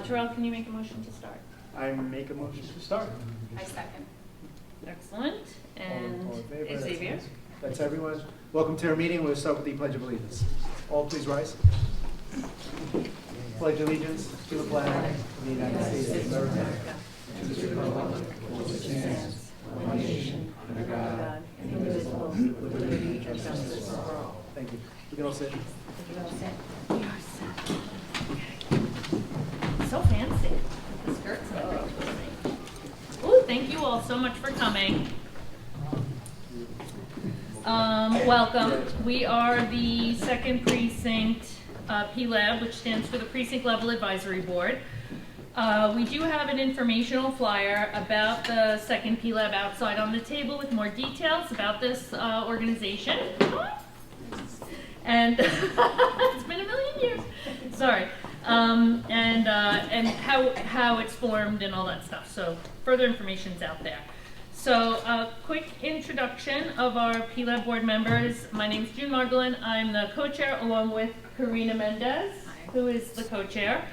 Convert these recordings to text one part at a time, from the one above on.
Terrell, can you make a motion to start? I make a motion to start. I second. Excellent. And All in favor? Xavier? That's everyone. Welcome to our meeting. We'll start with the Pledge of Allegiance. All please rise. Pledge allegiance to the flag of the United States of America, to the republic for which it stands, one nation, under God, indivisible, with liberty and justice for all. Thank you. We can all sit. We are set. So fancy. The skirts and everything. Oh, thank you all so much for coming. Welcome. We are the second precinct PLAB, which stands for the Precinct Level Advisory Board. We do have an informational flyer about the second PLAB outside on the table with more details about this organization. And it's been a million years. Sorry. And how it's formed and all that stuff. So further information's out there. So a quick introduction of our PLAB board members. My name's June Margolin. I'm the co-chair along with Karina Mendez, who is the co-chair.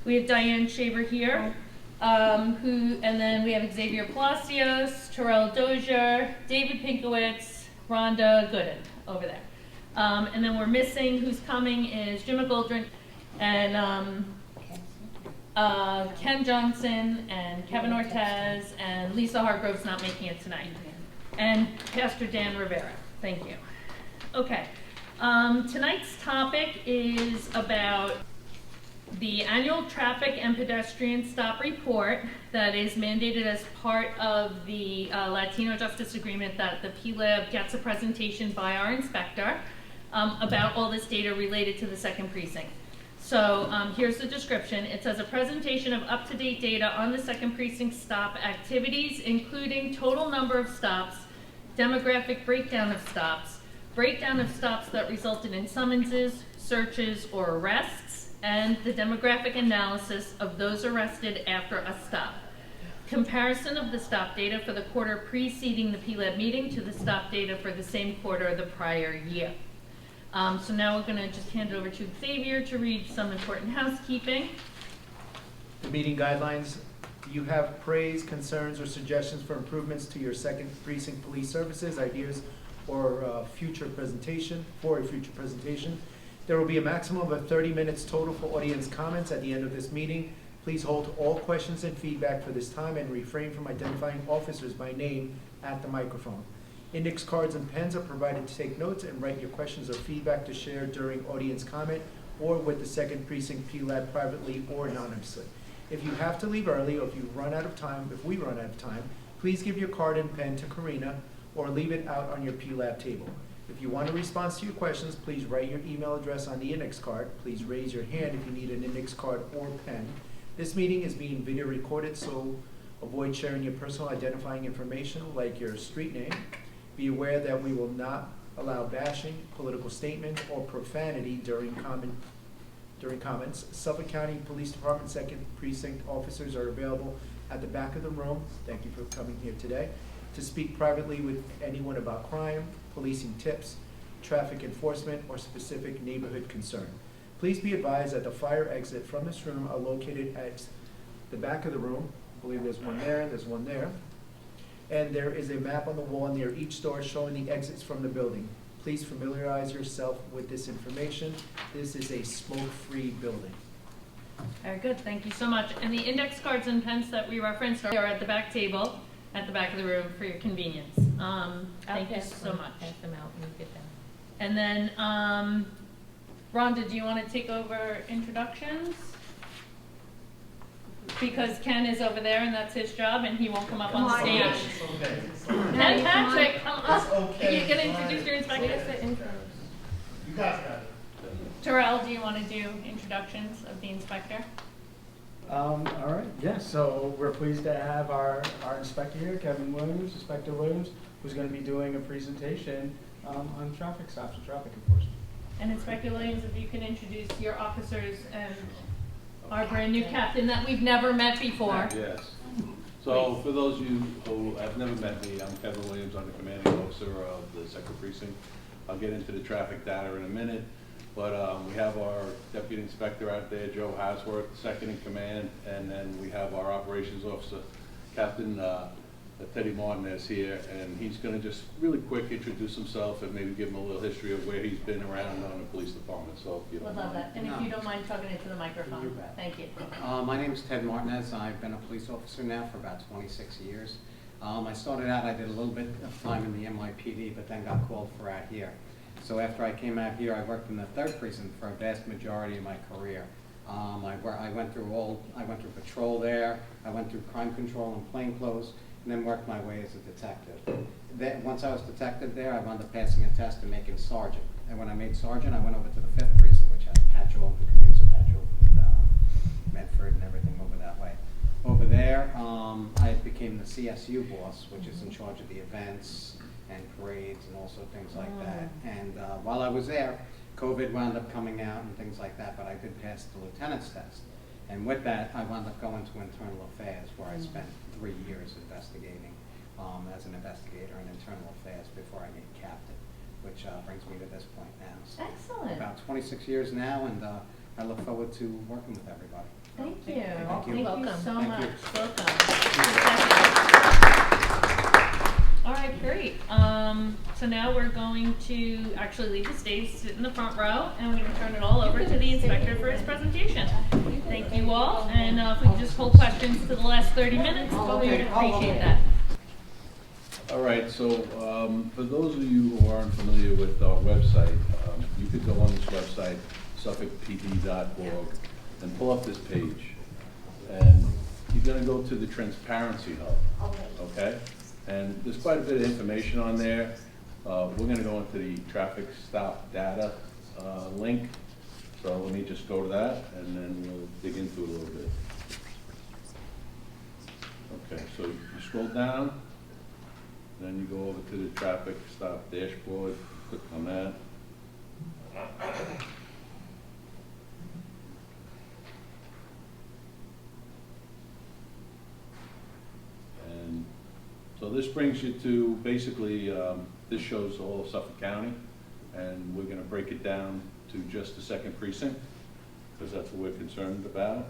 We have Diane Shaver here, and then we have Xavier Palacios, Terrell Dozier, David Pinkowitz, Rhonda Gooden over there. And then we're missing, who's coming is Jim McGoldrick and Ken Johnson and Kevin Ortez and Lisa Hargrove's not making it tonight. And Pastor Dan Rivera. Thank you. Okay. Tonight's topic is about the annual traffic and pedestrian stop report that is mandated as part of the Latino Justice Agreement that the PLAB gets a presentation by our inspector about all this data related to the second precinct. So here's the description. It says a presentation of up-to-date data on the second precinct stop activities, including total number of stops, demographic breakdown of stops that resulted in summonses, searches, or arrests, and the demographic analysis of those arrested after a stop. Comparison of the stop data for the quarter preceding the PLAB meeting to the stop data for the same quarter the prior year. So now we're going to just hand it over to Xavier to read some important housekeeping. The meeting guidelines. Do you have praise, concerns, or suggestions for improvements to your second precinct police services, ideas, or a future presentation? There will be a maximum of 30 minutes total for audience comments at the end of this meeting. Please hold all questions and feedback for this time and refrain from identifying officers by name at the microphone. Index cards and pens are provided to take notes and write your questions or feedback to share during audience comment or with the second precinct PLAB privately or anonymously. If you have to leave early or if we run out of time, please give your card and pen to Karina or leave it out on your PLAB table. If you want a response to your questions, please write your email address on the index card. Please raise your hand if you need an index card or pen. This meeting is being video recorded, so avoid sharing your personal identifying information like your street name. Be aware that we will not allow bashing, political statements, or profanity during comments. Suffolk County Police Department second precinct officers are available at the back of the room. Thank you for coming here today. To speak privately with anyone about crime, policing tips, traffic enforcement, or specific neighborhood concern. Please be advised that the fire exit from this room are located at the back of the room. I believe there's one there, there's one there. And there is a map on the wall near each door showing the exits from the building. Please familiarize yourself with this information. This is a smoke-free building. Very good, thank you so much. And the index cards and pens that we referenced are at the back table, at the back of the room for your convenience. Thank you so much. Pass them out when you get them. And then, Rhonda, do you want to take over introductions? Because Ken is over there and that's his job and he won't come up on stage. Okay. Ken Patrick, come up. Okay. You're going to introduce your inspector? You guys got it. Terrell, do you want to do introductions of the inspector? All right, yeah, so we're pleased to have our inspector here, Kevin Williams, Inspector Williams, who's going to be doing a presentation on traffic stops and traffic enforcement. And Inspector Williams, if you can introduce your officers and our brand new captain that we've never met before. Yes. So for those of you who have never met me, I'm Kevin Williams. I'm the commanding officer of the second precinct. I'll get into the traffic data in a minute. But we have our deputy inspector out there, Joe Hasworth, second in command, and then we have our operations officer, Captain Teddy Martinez here, and he's going to just really quick introduce himself and maybe give him a little history of where he's been around on the police department. So if you Would don't love mind. that. And if you don't mind talking into the microphone. You bet. Thank you. My name is Ted Martinez. I've been a police officer now for about 26 years. I started out, I did a little bit of time in the NYPD, but then got called for out here. So after I came out here, I worked in the 3rd precinct for a vast majority of my career. I went through patrol there, I went through crime control and plainclothes, and then worked my way as a detective. Once I was detective there, I wound up passing a test and making sergeant. And when I made sergeant, I went over to the 5th precinct, which has Patchogue, the communities of Patchogue, Medford, and everything over that way. Over there, I became the CSU boss, which is in charge of the events and parades and also things like that. And while I was there, COVID wound up coming out and things like that, but I did pass the lieutenant's test. And with that, I wound up going to internal affairs, where I spent 3 years investigating as an investigator in internal affairs before I made captain, which brings me to this point now. So Excellent. about 26 years now, and I look forward to working with everybody. Thank you. Thank you. Thank you Welcome. so Thank much. you. Welcome. All right, great. So now we're going to actually leave the stage, sit in the front row, and we're going to turn it all over to the inspector for his presentation. Thank you all, and if we could just hold questions to the last 30 minutes, we would appreciate that. All right, so for those of you who aren't familiar with our website, you could go on this website, suffolkpd.org, and pull up this page. And you're going to go to the Transparency Hub, okay? And there's quite a bit of information on there. We're going to go into the traffic stop data link. So let me just go to that, and then we'll dig into it a little bit. Okay, so you scroll down, then you go over to the traffic stop dashboard, click on that. And so this brings you to basically, this shows all of Suffolk County, and we're going to break it down to just the 2nd precinct, because that's what we're concerned about.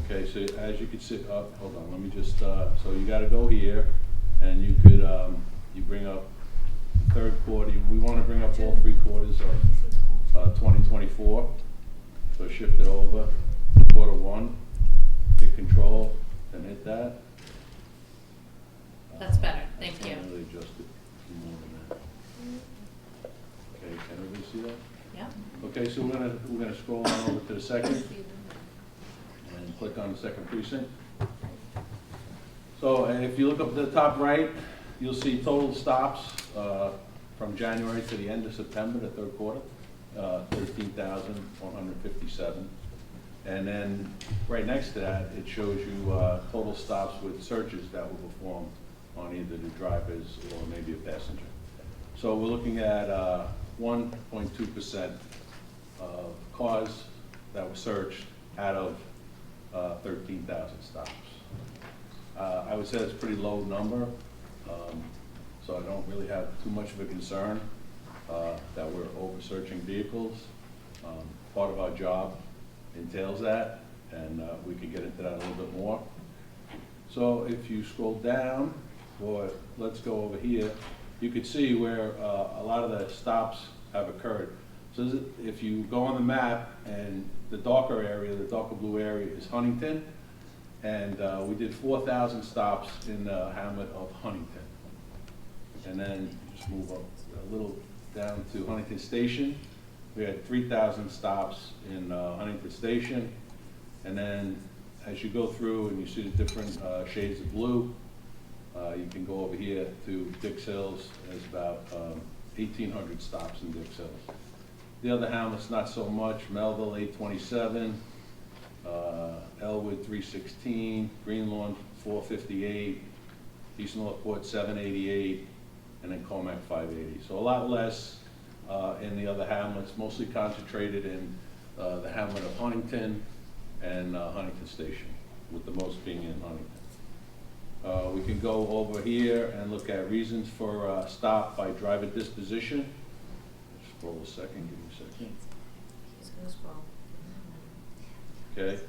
Okay, so as you can see, hold on, let me just, so you got to go here, and you could, you bring up 3rd quarter. We want to bring up all 3 quarters of 2024. So shift it over, quarter 1, hit control, and hit that. That's better, thank you. Really adjust it more than that. Okay, can everybody see that? Yeah. Okay, so we're gonna scroll on over to the 2nd and click on the 2nd precinct. So if you look up at the top right, you'll see total stops from January to the end of September, the 3rd quarter, 13,157. And then right next to that, it shows you total stops with searches that were performed on either the drivers or maybe a passenger. So we're looking at 1.2% of cars that were searched out of 13,000 stops. I would say that's a pretty low number, so I don't really have too much of a concern that we're over-searching vehicles. Part of our job entails that, and we could get into that a little bit more. So if you scroll down, or let's go over here, you could see where a lot of the stops have occurred. So if you go on the map, and the darker area, the darker blue area is Huntington, and we did 4,000 stops in the hamlet of Huntington. And then just move up a little down to Huntington Station. We had 3,000 stops in Huntington Station. And then as you go through and you see the different shades of blue, you can go over here to Dix Hills. There's about 1,800 stops in Dix Hills. The other hamlets, not so much. Melville, 827, Elwood, 316, Greenlawn, 458, East Northport, 788, and then Comac, 580. So a lot less in the other hamlets, mostly concentrated in the hamlet of Huntington and Huntington Station, with the most being in Huntington. We can go over here and look at reasons for stop by driver disposition. Scroll a second, give me a second. He's gonna scroll. Okay,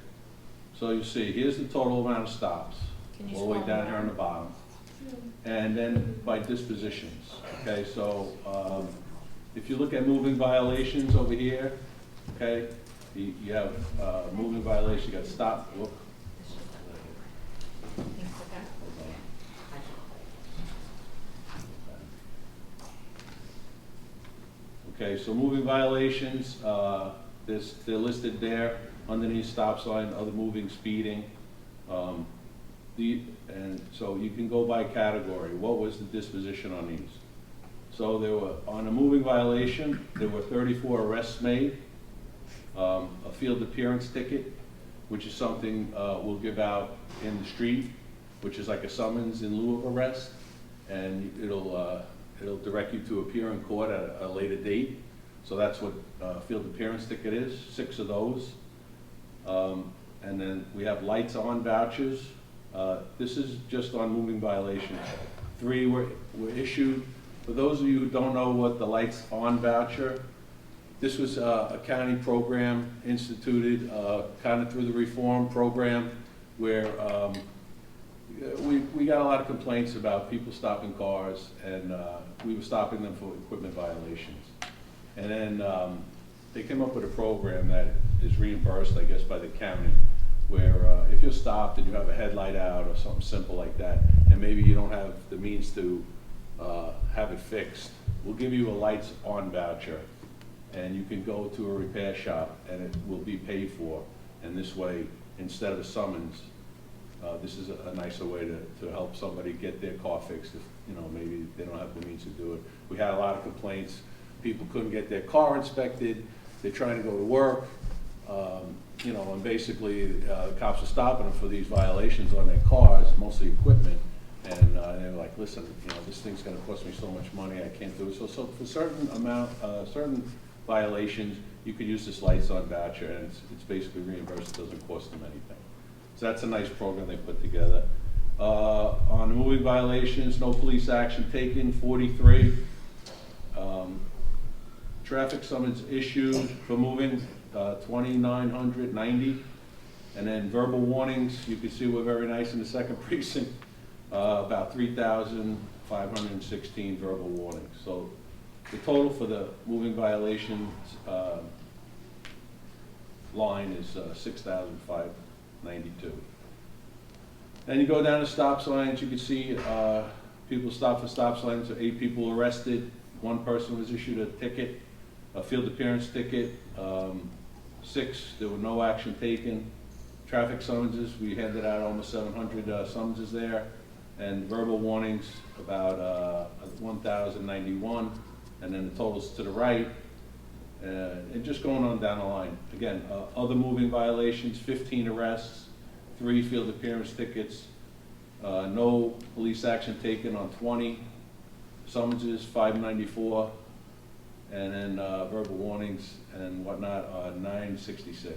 so you see, here's the total amount of stops, Can you all the way scroll down here on the bottom. And then by dispositions, okay, so, if you look at moving violations over here, okay, you have, moving violation, you got stop, whoop. Hold on. Okay, so moving violations, they're listed there underneath stop sign, other moving, speeding. And so you can go by category. What was the disposition on these? So there were, on a moving violation, there were 34 arrests made, a field appearance ticket, which is something we'll give out in the street, which is like a summons in lieu of arrest, and it'll direct you to appear in court at a later date. So that's what field appearance ticket is, 6 of those. And then we have lights on vouchers. This is just on moving violations. 3 were issued. For those of you who don't know what the lights on voucher, this was a county program instituted kind of through the reform program where we got a lot of complaints about people stopping cars, and we were stopping them for equipment violations. And then they came up with a program that is reimbursed, I guess, by the county, where if you're stopped and you have a headlight out or something simple like that, and maybe you don't have the means to have it fixed, we'll give you a lights on voucher, and you can go to a repair shop and it will be paid for. And this way, instead of a summons, this is a nicer way to help somebody get their car fixed if, you know, maybe they don't have the means to do it. We had a lot of complaints. People couldn't get their car inspected. They're trying to go to work. You know, and basically, the cops are stopping them for these violations on their cars, mostly equipment. And they're like, listen, you know, this thing's gonna cost me so much money, I can't do it. So for certain violations, you could use this lights on voucher, and it's basically reimbursed, it doesn't cost them anything. So that's a nice program they put together. On moving violations, no police action taken, 43. Traffic summons issued for moving, 2,990. And then verbal warnings, you can see we're very nice in the second precinct, about 3,516 verbal warnings. So the total for the moving violations line is 6,592. Then you go down to stop signs, you can see people stopped for stop signs, 8 people arrested, 1 person was issued a ticket, a field appearance ticket, 6, there were no action taken. Traffic summonses, we handed out almost 700 summonses there, and verbal warnings about 1,091, and then the totals to the right, and just going on down the line. Again, other moving violations, 15 arrests, 3 field appearance tickets, no police action taken on 20, summonses 594, and then verbal warnings and whatnot on 966.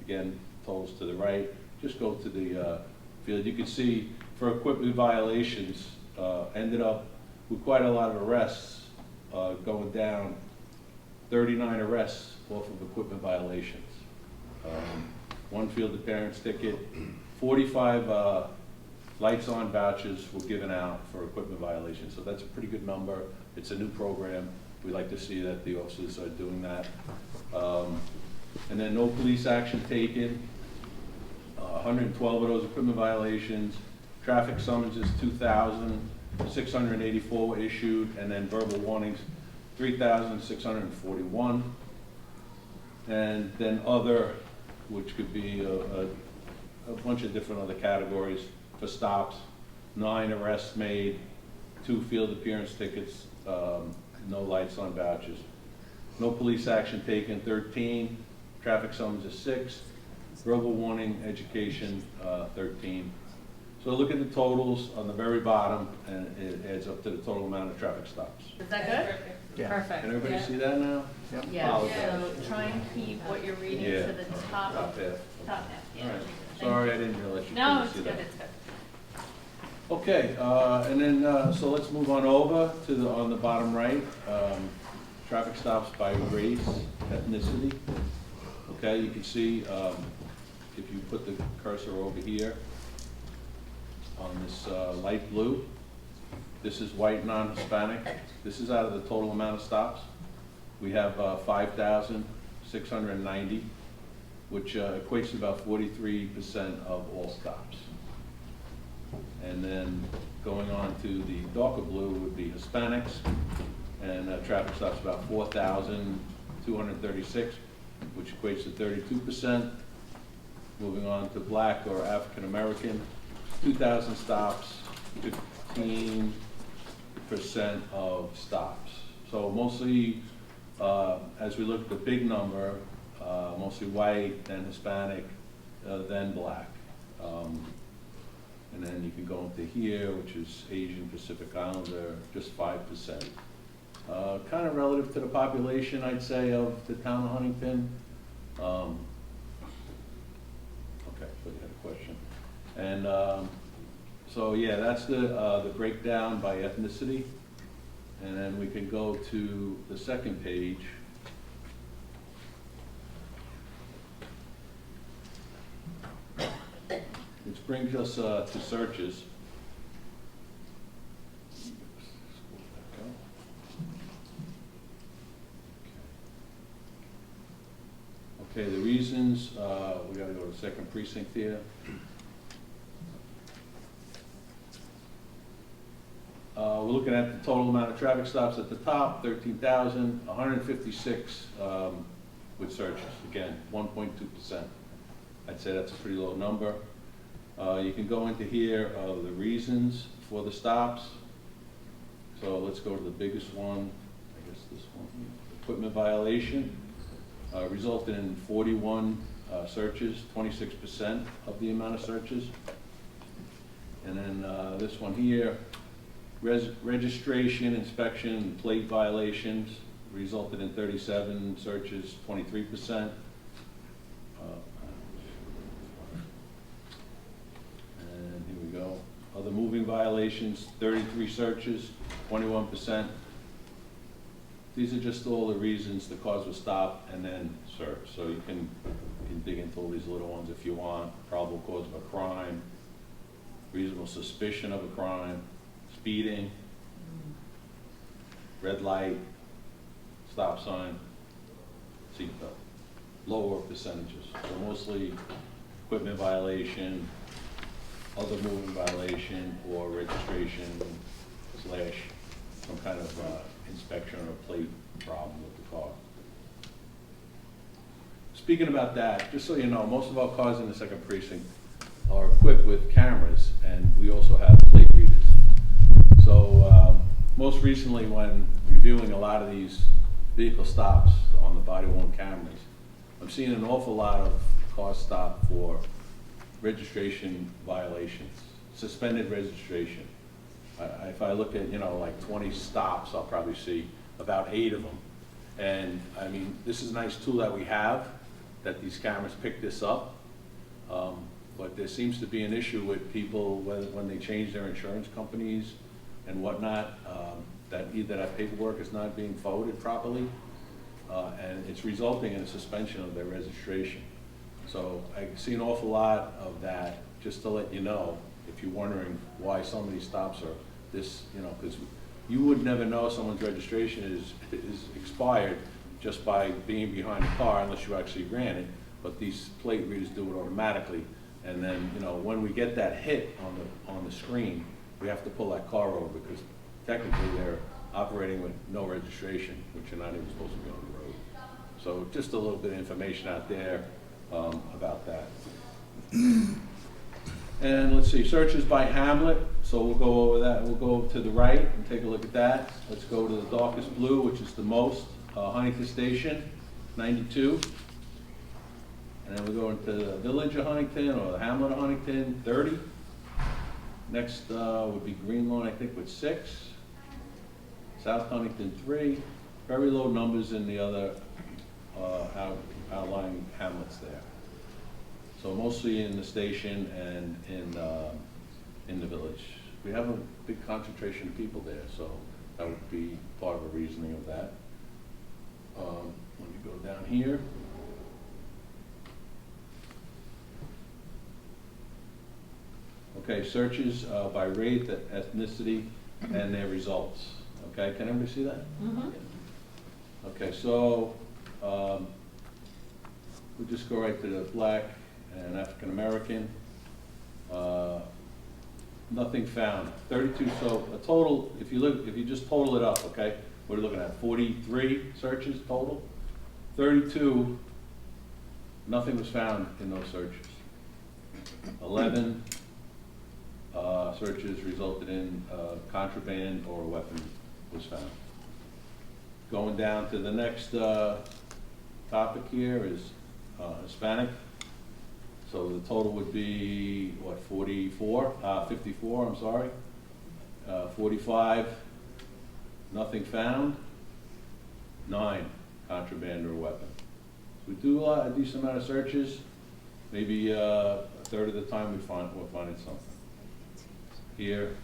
Again, totals to the right. Just go to the field. You can see for equipment violations, ended up with quite a lot of arrests going down, 39 arrests off of equipment violations. 1 field appearance ticket, 45 lights on vouchers were given out for equipment violations. So that's a pretty good number. It's a new program. We like to see that the officers are doing that. And then no police action taken. 112 of those equipment violations. Traffic summonses, 2,684 were issued, and then verbal warnings, 3,641. And then other, which could be a bunch of different other categories for stops. 9 arrests made, 2 field appearance tickets, no lights on vouchers. No police action taken, 13. Traffic summonses, 6. Verbal warning, education, 13. So look at the totals on the very bottom, and it adds up to the total amount of traffic stops. Is that good? Yeah. Perfect. Can everybody see that now? Yeah, Apologize. so try and keep what you're reading Yeah. to the top Top half. half, yeah. All right. Thank Sorry, you. I didn't realize you No, couldn't it's see good, that. it's good. Okay, and then, so let's move on over to the, on the bottom right, traffic stops by race, ethnicity. Okay, you can see, if you put the cursor over here on this light blue, this is white non-Hispanic. This is out of the total amount of stops. We have 5,690, which equates to about 43% of all stops. And then going on to the darker blue would be Hispanics, and traffic stops about 4,236, which equates to 32%. Moving on to black or African American, 2,000 stops, 15% of stops. So mostly, as we look at the big number, mostly white, then Hispanic, then black. And then you can go into here, which is Asian Pacific Islander, just 5%. Kind of relative to the population, I'd say, of the town of Huntington. Okay, so you had a question. And so yeah, that's the breakdown by ethnicity. And then we can go to the second page. Which brings us to searches. Okay, the reasons, we gotta go to the second precinct here. We're looking at the total amount of traffic stops at the top, 13,156 with searches. Again, 1.2%. I'd say that's a pretty low number. You can go into here, the reasons for the stops. So let's go to the biggest one, I guess this one, equipment violation. Resulted in 41 searches, 26% of the amount of searches. And then this one here, registration, inspection, and plate violations resulted in 37 searches, 23%. And here we go. Other moving violations, 33 searches, 21%. These are just all the reasons the cars were stopped and then searched. So you can dig into all these little ones if you want. Probable cause of a crime, reasonable suspicion of a crime, speeding, red light, stop sign, seatbelt. Lower percentages. So mostly equipment violation, other moving violation, or registration / some kind of inspection or plate problem with the car. Speaking about that, just so you know, most of our cars in the second precinct are equipped with cameras, and we also have plate readers. So most recently, when reviewing a lot of these vehicle stops on the body-worn cameras, I'm seeing an awful lot of cars stopped for registration violations, suspended registration. If I look at, like 20 stops, I'll probably see about 8 of them. And I mean, this is a nice tool that we have, that these cameras pick this up. But there seems to be an issue with people when they change their insurance companies and whatnot, that either that paperwork is not being forwarded properly, and it's resulting in a suspension of their registration. So I see an awful lot of that, just to let you know, if you're wondering why some of these stops are this, because you would never know someone's registration is expired just by being behind the car unless you actually ran it. But these plate readers do it automatically, and then when we get that hit on the screen, we have to pull that car over because technically they're operating with no registration, which you're not even supposed to be on the road. So just a little bit of information out there about that. And let's see, searches by hamlet. So we'll go over that. We'll go to the right and take a look at that. Let's go to the darkest blue, which is the most. Huntington Station, 92. And then we go into the village of Huntington or the hamlet of Huntington, 30. Next would be Greenlawn, I think, with 6. South Huntington, 3. Very low numbers in the other outlying hamlets there. So mostly in the station and in the village. we have a big concentration of people there, so that would be part of the reasoning of that. Let me go down here. Okay, searches by race, ethnicity, and their results. Okay, can everybody see that? Mm-hmm. Okay, so we'll just go right to the black and African American. Nothing found. 32. So a total. If you just total it up, okay, we're looking at 43 searches total. 32. Nothing was found in those searches. 11 searches resulted in contraband or a weapon was found. Going down to the next topic here is Hispanic. So the total would be, what, 54, I'm sorry. 45, nothing found. 9, contraband or weapon. So we do a decent amount of searches. Maybe a third of the time we're finding something. Here,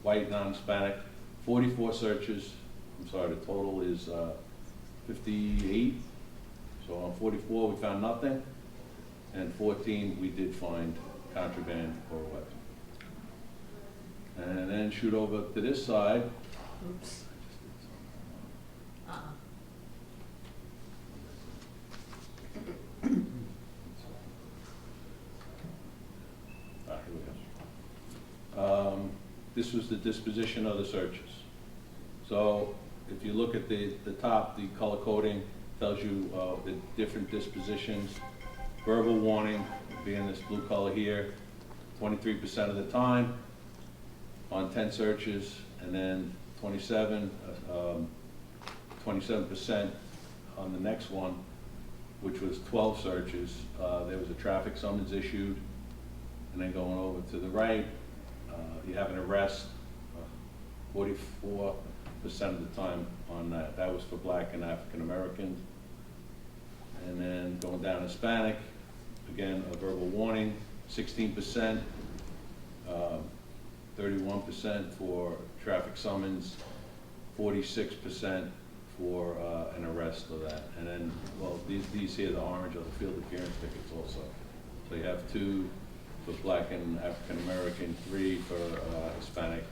white, non-Hispanic, 44 searches. I'm sorry, the total is 58. So on 44, we found nothing. And 14, we did find contraband or weapon. And then shoot over to this side. Oops. Here we go. This was the disposition of the searches. So if you look at the top, the color coding tells you the different dispositions. Verbal warning, being this blue color here, 23% of the time on 10 searches, and then 27% on the next one, which was 12 searches. There was a traffic summons issued, and then going over to the right, you have an arrest, 44% of the time on that. That was for black and African Americans. And then going down Hispanic, again, a verbal warning, 16%, 31% for traffic summons, 46% for an arrest of that. And then, well, these here, the orange, are the field appearance tickets also. So you have 2 for black and African American, 3 for Hispanic.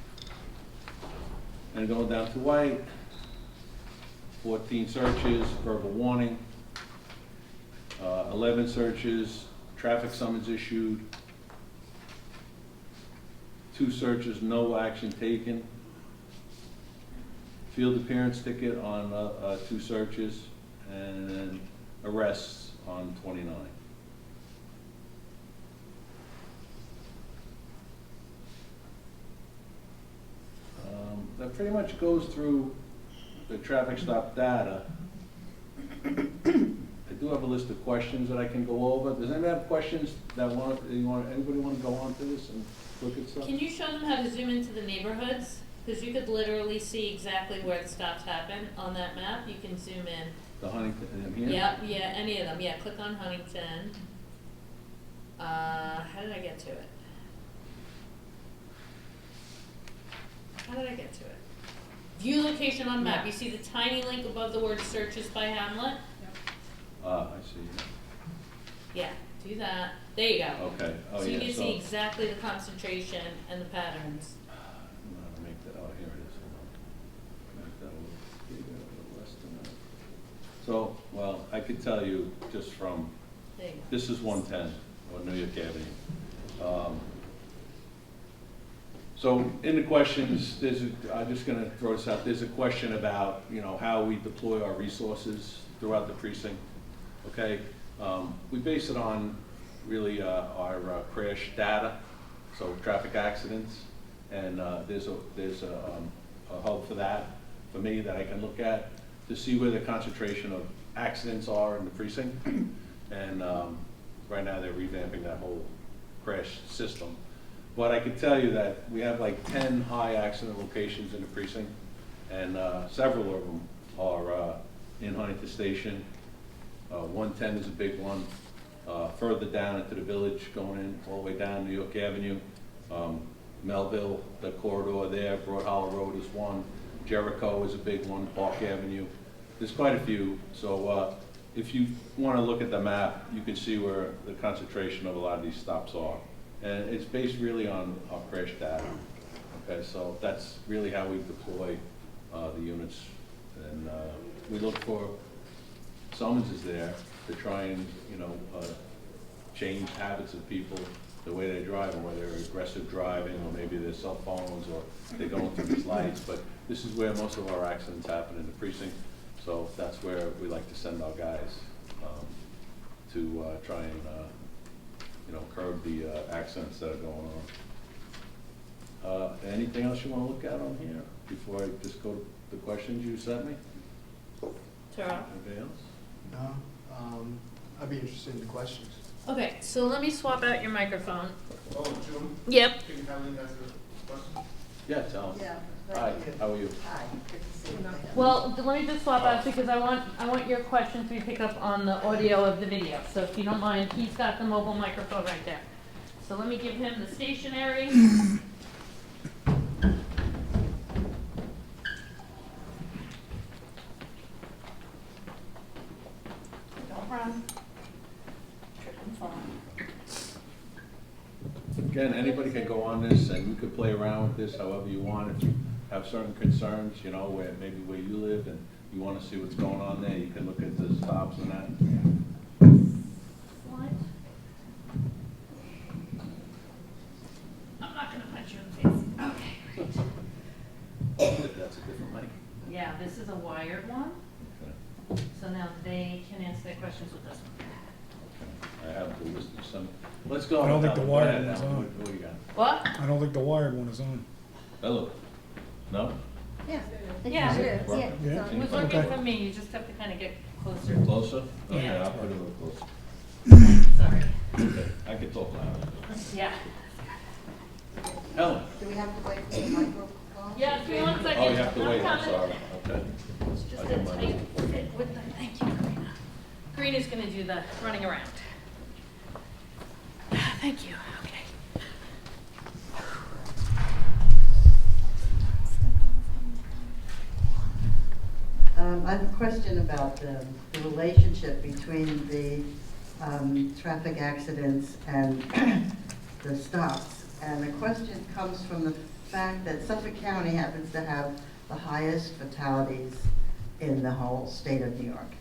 And going down to white, 14 searches, verbal warning, 11 searches, traffic summons issued, 2 searches, no action taken, field appearance ticket on 2 searches, and then arrests on 29. That pretty much goes through the traffic stop data. I do have a list of questions that I can go over. Does anybody have questions that anybody want to go on to this and look at stuff? Can you show them how to zoom into the neighborhoods? Because you could literally see exactly where the stops happen on that map. You can zoom in. The Huntington here? Yep, yeah, any of them. Yeah, click on Huntington. How did I get to it? How did I get to it? View location on map. You see the tiny link above the word searches by Hamlet? I see. Yeah, do that. There you go. Okay. Oh, So yeah. you can see exactly the concentration and the patterns. I'm going to make that. Oh, here it is. Hold on. Make that a little bigger, a little less than that. So, well, I could tell you just from, There you go. this is 110 on New York Avenue. So in the questions, I'm just going to throw this out. There's a question about, how we deploy our resources throughout the precinct. Okay, we base it on really our crash data, so traffic accidents, and there's a hub for that, for me, that I can look at to see where the concentration of accidents are in the precinct. And right now they're revamping that whole crash system. But I can tell you that we have like 10 high accident locations in the precinct, and several of them are in Huntington Station. 110 is a big one. Further down into the village, going in all the way down New York Avenue. Melville, the corridor there, Broad Hollow Road is one, Jericho is a big one, Park Avenue. There's quite a few, so if you want to look at the map, you can see where the concentration of a lot of these stops are. And it's based really on our crash data. Okay, so that's really how we deploy the units. And we look for summonses there to try and, change habits of people, the way they drive, and whether they're aggressive driving, or maybe their cell phones, or they're going through these lights. But this is where most of our accidents happen, in the precinct. So that's where we like to send our guys to try and, curb the accidents that are going on. Anything else you want to look at on here before I just go to the questions you sent me? Tara? Anything else? No, I'd be interested in the questions. Okay, so let me swap out your microphone. Oh, June, Yep. can you have me answer the question? Yeah, tell them. Yeah. Hi, thank you. how are you? Hi, good to see you. Well, let me just swap out because I want your questions to be picked up on the audio of the video. So if you don't mind, he's got the mobile microphone right there. So let me give him the stationary. Don't run. Trip and fall. Again, anybody can go on this, and you could play around with this however you want. If you have certain concerns, where maybe where you live, and you want to see what's going on there, you can look at the stops and that. What? I'm not gonna punch you in the face. Okay, great. That's a different mic. Yeah, this is a wired one, Okay. so now they can answer their questions with this one. I have the list of some. Let's go. I don't think the Alan. Go wired ahead, one's Alan. on. What do you got? What? I don't think the wired one is on. Hello. No? Yeah. Yeah, it is, Working? yeah. Yeah. It was Okay. working for me, you just have to kind of get closer. Closer? Okay, Yeah. I'll put it a little closer. Sorry. Okay, I can talk louder. Yeah. Do Ellen? we have to wait for the microphone? Yeah, give me 1 second. Oh, you have to wait, I'm coming. sorry. Okay. It's just I a got my tight little- fit with the, thank you, Karina. Karina's gonna do the running around. Thank you, okay. I have a question about the relationship between the traffic accidents and the stops. And the question comes from the fact that Suffolk County happens to have the highest fatalities in the whole state of New York.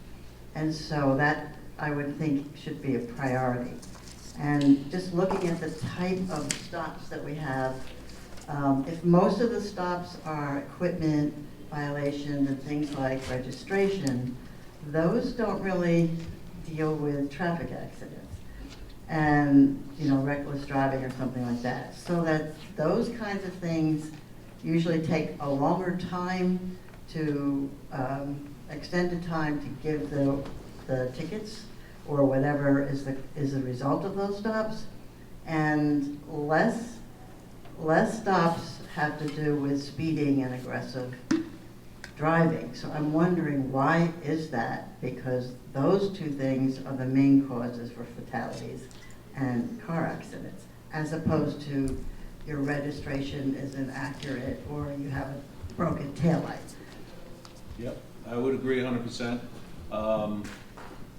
And so that, I would think, should be a priority. And just looking at the type of stops that we have, if most of the stops are equipment violations and things like registration, those don't really deal with traffic accidents and, reckless driving or something like that. So that those kinds of things usually take a longer time to, extended time to give the tickets or whatever is the result of those stops, and less stops have to do with speeding and aggressive driving. So I'm wondering, why is that? Because those two things are the main causes for fatalities and car accidents, as opposed to your registration isn't accurate or you have a broken taillight. Yep, I would agree 100%.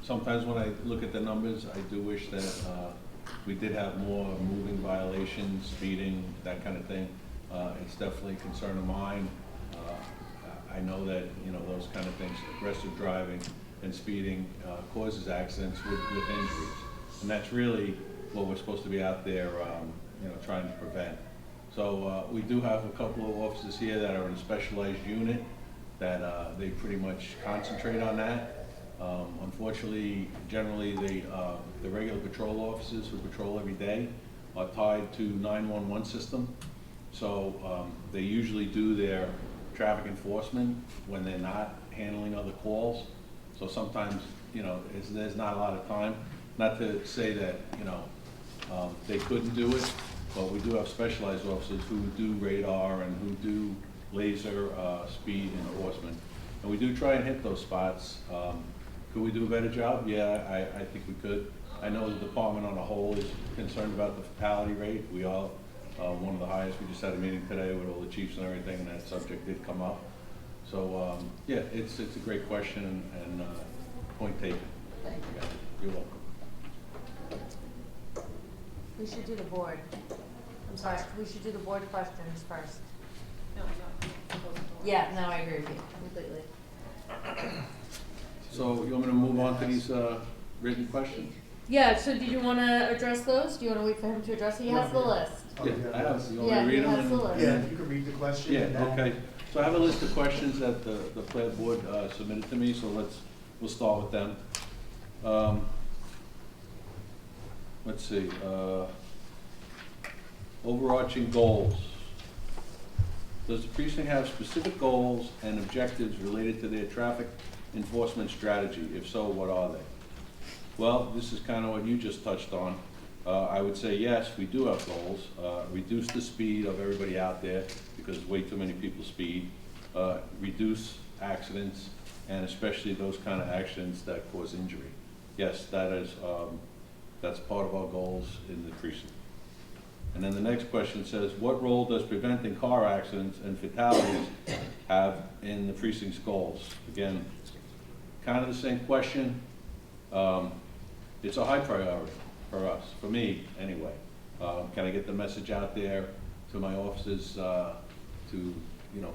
Sometimes when I look at the numbers, I do wish that we did have more moving violations, speeding, that kind of thing. It's definitely a concern of mine. I know that, those kind of things, aggressive driving and speeding causes accidents with injuries. And that's really what we're supposed to be out there, trying to prevent. So we do have a couple of officers here that are in a specialized unit that they pretty much concentrate on that. Unfortunately, generally the regular patrol officers who patrol every day are tied to 911 system. So they usually do their traffic enforcement when they're not handling other calls. So sometimes, there's not a lot of time. Not to say that, they couldn't do it, but we do have specialized officers who do radar and who do laser speed enforcement. And we do try and hit those spots. Could we do a better job? Yeah, I think we could. I know the department on a whole is concerned about the fatality rate. We all one of the highest. We just had a meeting today with all the chiefs and everything, and that subject did come up. So, yeah, it's a great question, and point taken. Thank you. Yeah, you're welcome. We should do the board. I'm sorry, we should do the board questions first. No, no. Yeah, no, I agree with you completely. So you want me to move on to these written questions? Yeah, so did you want to address those? Do you want to wait for him to address? He has the list. Oh, Yeah, I have. You want me Yeah, to he read them? has the list. Yeah, if you could read the question. Yeah, and then- okay. So I have a list of questions that the PLAB board submitted to me, so we'll start with them. Let's see, overarching goals. Does the precinct have specific goals and objectives related to their traffic enforcement strategy? If so, what are they? Well, this is kind of what you just touched on. I would say yes, we do have goals. Reduce the speed of everybody out there because way too many people speed. Reduce accidents, and especially those kind of accidents that cause injury. Yes, that's part of our goals in the precinct. And then the next question says, what role does preventing car accidents and fatalities have in the precinct's goals? Again, kind of the same question. It's a high priority for us, for me anyway. Can I get the message out there to my officers to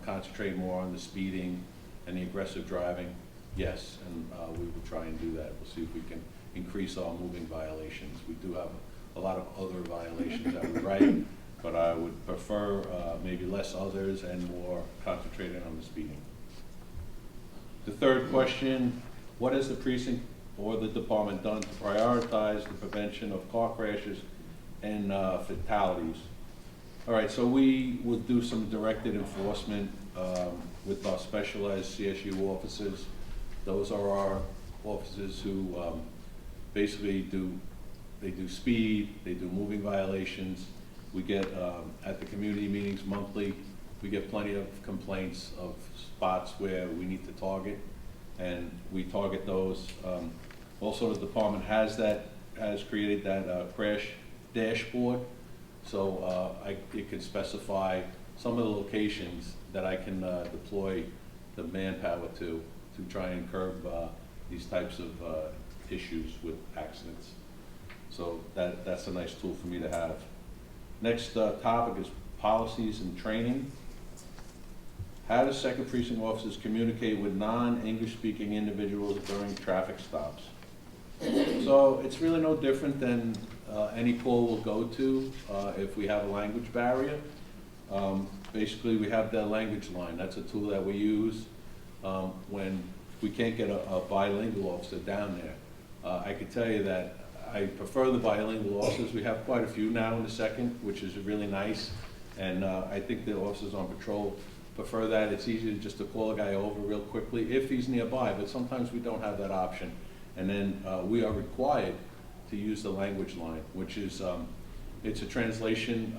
concentrate more on the speeding and the aggressive driving? Yes, and we will try and do that. We'll see if we can increase our moving violations. We do have a lot of other violations that we write, but I would prefer maybe less others and more concentrated on the speeding. The third question, what has the precinct or the department done to prioritize the prevention of car crashes and fatalities? All right, so we would do some directed enforcement with our specialized CSU officers. Those are our officers who basically do speed, they do moving violations. We get, at the community meetings monthly, we get plenty of complaints of spots where we need to target, and we target those. Also, the department has created that crash dashboard, so it can specify some of the locations that I can deploy the manpower to try and curb these types of issues with accidents. So that's a nice tool for me to have. Next topic is policies and training. How do second precinct officers communicate with non-English speaking individuals during traffic stops? So it's really no different than any call we'll go to if we have a language barrier. Basically, we have the language line. That's a tool that we use when we can't get a bilingual officer down there. I can tell you that I prefer the bilingual officers. We have quite a few now in the second, which is really nice. And I think the officers on patrol prefer that. It's easier just to call a guy over real quickly if he's nearby, but sometimes we don't have that option. And then we are required to use the language line, which is, it's a translation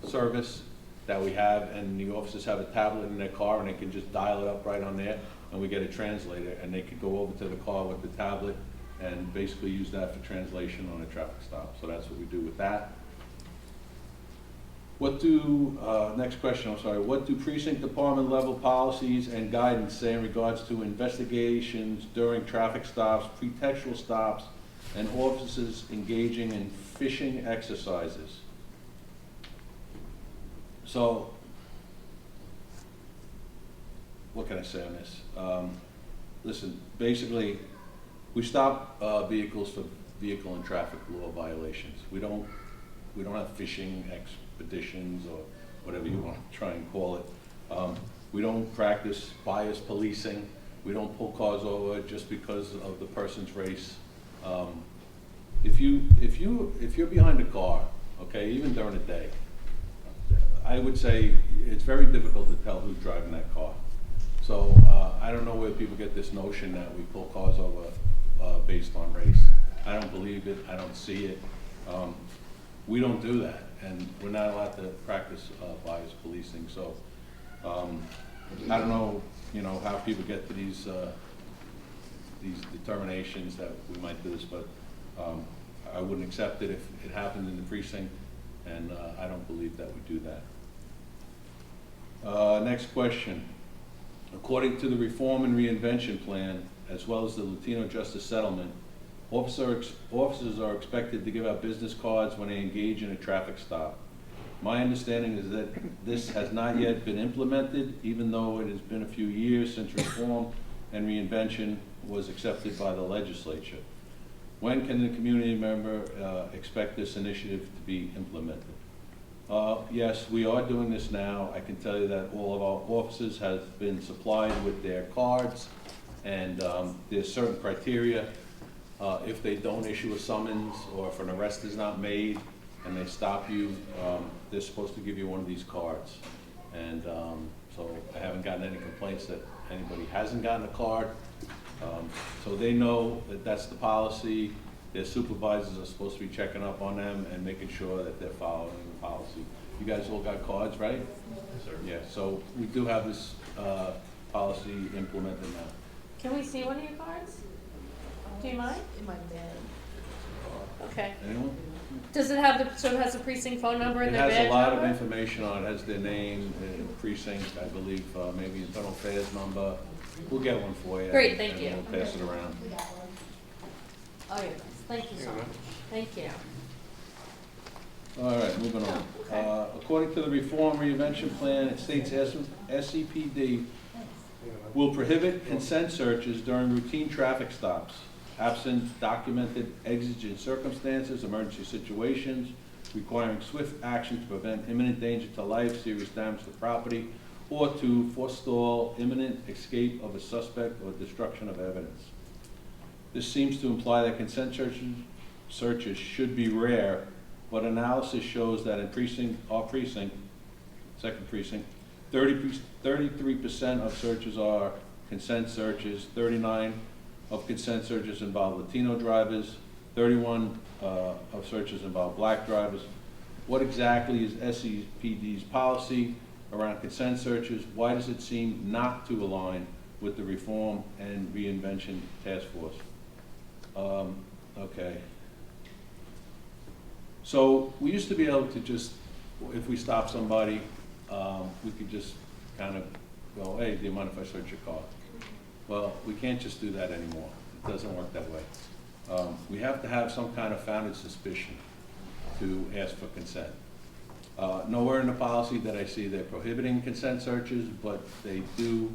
service that we have, and the officers have a tablet in their car and they can just dial it up right on there, and we get a translator, and they can go over to the car with the tablet and basically use that for translation on a traffic stop. So that's what we do with that. Next question, I'm sorry. What do precinct department level policies and guidance say in regards to investigations during traffic stops, pretextual stops, and officers engaging in phishing exercises? So, what can I say on this? Listen, basically, we stop vehicles for vehicle and traffic law violations. We don't have phishing expeditions or whatever you want to try and call it. We don't practice bias policing. We don't pull cars over just because of the person's race. If you're behind a car, okay, even during the day, I would say it's very difficult to tell who's driving that car. So I don't know where people get this notion that we pull cars over based on race. I don't believe it. I don't see it. We don't do that, and we're not allowed to practice bias policing. So I don't know, how people get to these determinations that we might do this, but I wouldn't accept it if it happened in the precinct, and I don't believe that we do that. Next question. According to the Reform and Reinvention Plan, as well as the Latino Justice Settlement, officers are expected to give out business cards when they engage in a traffic stop. My understanding is that this has not yet been implemented, even though it has been a few years since Reform and Reinvention was accepted by the legislature. When can the community member expect this initiative to be implemented? Yes, we are doing this now. I can tell you that all of our officers have been supplied with their cards, and there's certain criteria. If they don't issue a summons, or if an arrest is not made and they stop you, they're supposed to give you one of these cards. And so I haven't gotten any complaints that anybody hasn't gotten a card. So they know that that's the policy. Their supervisors are supposed to be checking up on them and making sure that they're following the policy. You guys all got cards, right? Yes, sir. Yeah, so we do have this policy implemented now. Can we see one of your cards? Do you mind? In my bed. Okay. Anyone? Does it have the, so it has a precinct phone number and It their has badge a lot of number? information on it. It has their name, precinct, I believe, maybe internal affairs number. We'll get one for you. Great, thank you. And we'll pass it around. Oh, yeah, thank you so much. Thank you. All right, moving on. Okay. According to the Reform Reinvention Plan, it states SCPD will prohibit consent searches during routine traffic stops, absent documented exigent circumstances, emergency situations, requiring swift action to prevent imminent danger to life, serious damage to property, or to forestall imminent escape of a suspect or destruction of evidence. This seems to imply that consent searches should be rare, but analysis shows that in our precinct, second precinct, 33% of searches are consent searches, 39 of consent searches involve Latino drivers, 31 of searches involve black drivers. What exactly is SCPD's policy around consent searches? Why does it seem not to align with the Reform and Reinvention Task Force? Okay. So we used to be able to just, if we stop somebody, we could just kind of go, hey, do you mind if I search your car? Well, we can't just do that anymore. It doesn't work that way. We have to have some kind of founded suspicion to ask for consent. Nowhere in the policy that I see they're prohibiting consent searches, but they do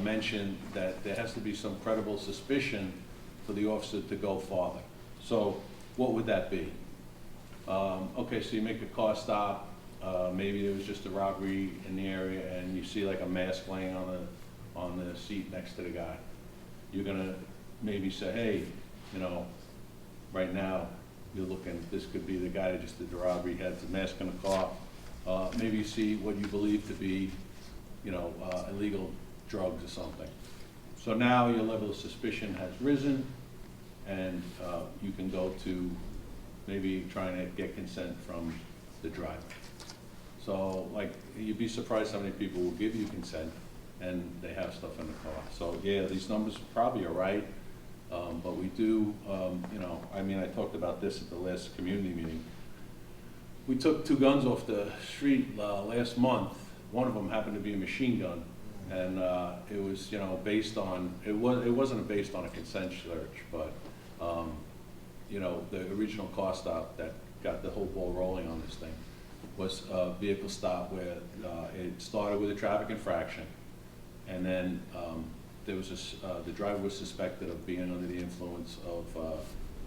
mention that there has to be some credible suspicion for the officer to go farther. So what would that be? Okay, so you make a car stop, maybe there was just a robbery in the area and you see like a mask laying on the seat next to the guy. You're gonna maybe say, hey, you know, right now you're looking, this could be the guy that just did the robbery, had the mask on the car. Maybe you see what you believe to be, you know, illegal drugs or something. So now your level of suspicion has risen, and you can go to maybe trying to get consent from the driver. So, like, you'd be surprised how many people will give you consent, and they have stuff in the car. So, yeah, these numbers probably are right, but we do, you know, I mean, I talked about this at the last community meeting. We took 2 guns off the street last month. One of them happened to be a machine gun. And it was, you know, based on, it wasn't based on a consent search, but, you know, the original car stop that got the whole ball rolling on this thing was a vehicle stop where it started with a traffic infraction, and then there was the driver was suspected of being under the influence of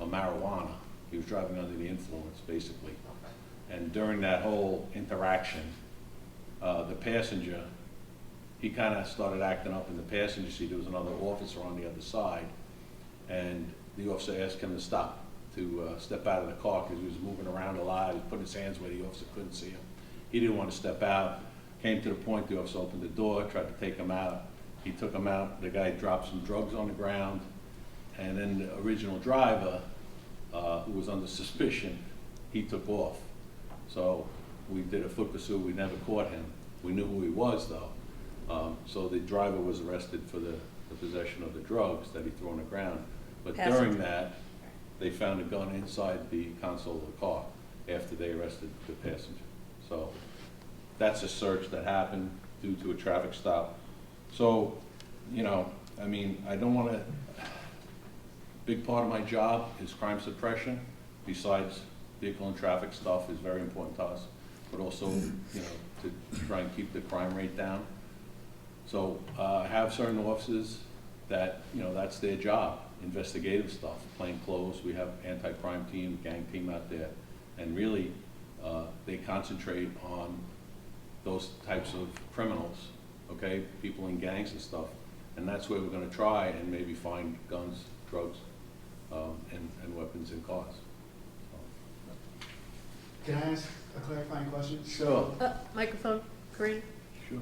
a marijuana. He was driving under the influence, basically. And during that whole interaction, the passenger, he kind of started acting up in the passenger seat. There was another officer on the other side, and the officer asked him to stop, to step out of the car because he was moving around a lot. He was putting his hands where the officer couldn't see him. He didn't want to step out. Came to the point, the officer opened the door, tried to take him out. He took him out. The guy dropped some drugs on the ground, and then the original driver, who was under suspicion, he took off. So we did a foot pursuit. We never caught him. We knew who he was, though. So the driver was arrested for the possession of the drugs that he threw on the ground. But during that, they found a gun inside the console of the car. after they arrested the passenger. So that's a search that happened due to a traffic stop. So, you know, I mean, I don't want to, big part of my job is crime suppression, besides vehicle and traffic stuff is very important to us, but also, you know, to try and keep the crime rate down. So I have certain officers that, you know, that's their job, investigative stuff, plain clothes. We have anti-crime team, gang team out there, and really they concentrate on those types of criminals, okay, people in gangs and stuff, and that's where we're going to try and maybe find guns, drugs, and weapons in cars. Can I ask a clarifying question? Sure. Microphone, Corinne. Sure.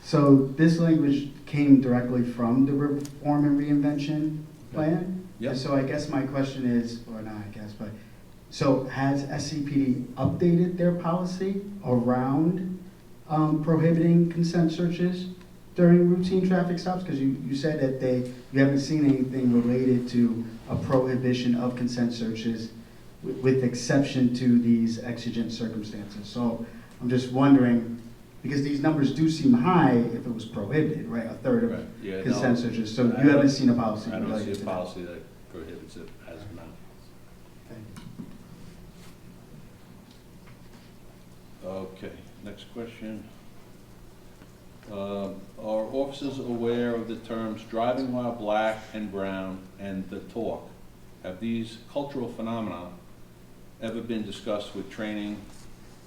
So this language came directly from the Reform and Reinvention plan? Yep. And so I guess my question is, or not I guess, but, so has SCPD updated their policy around prohibiting consent searches during routine traffic stops? Because you said that you haven't seen anything related to a prohibition of consent searches with exception to these exigent circumstances. So I'm just wondering, because these numbers do seem high if it was prohibited, right? A third of Right. Yeah, consent no, searches. So I you haven't don't- seen a policy I don't related see a to that? policy that prohibits it as of now. Okay, next question. Are officers aware of the terms driving while black and brown and the talk? Have these cultural phenomena ever been discussed with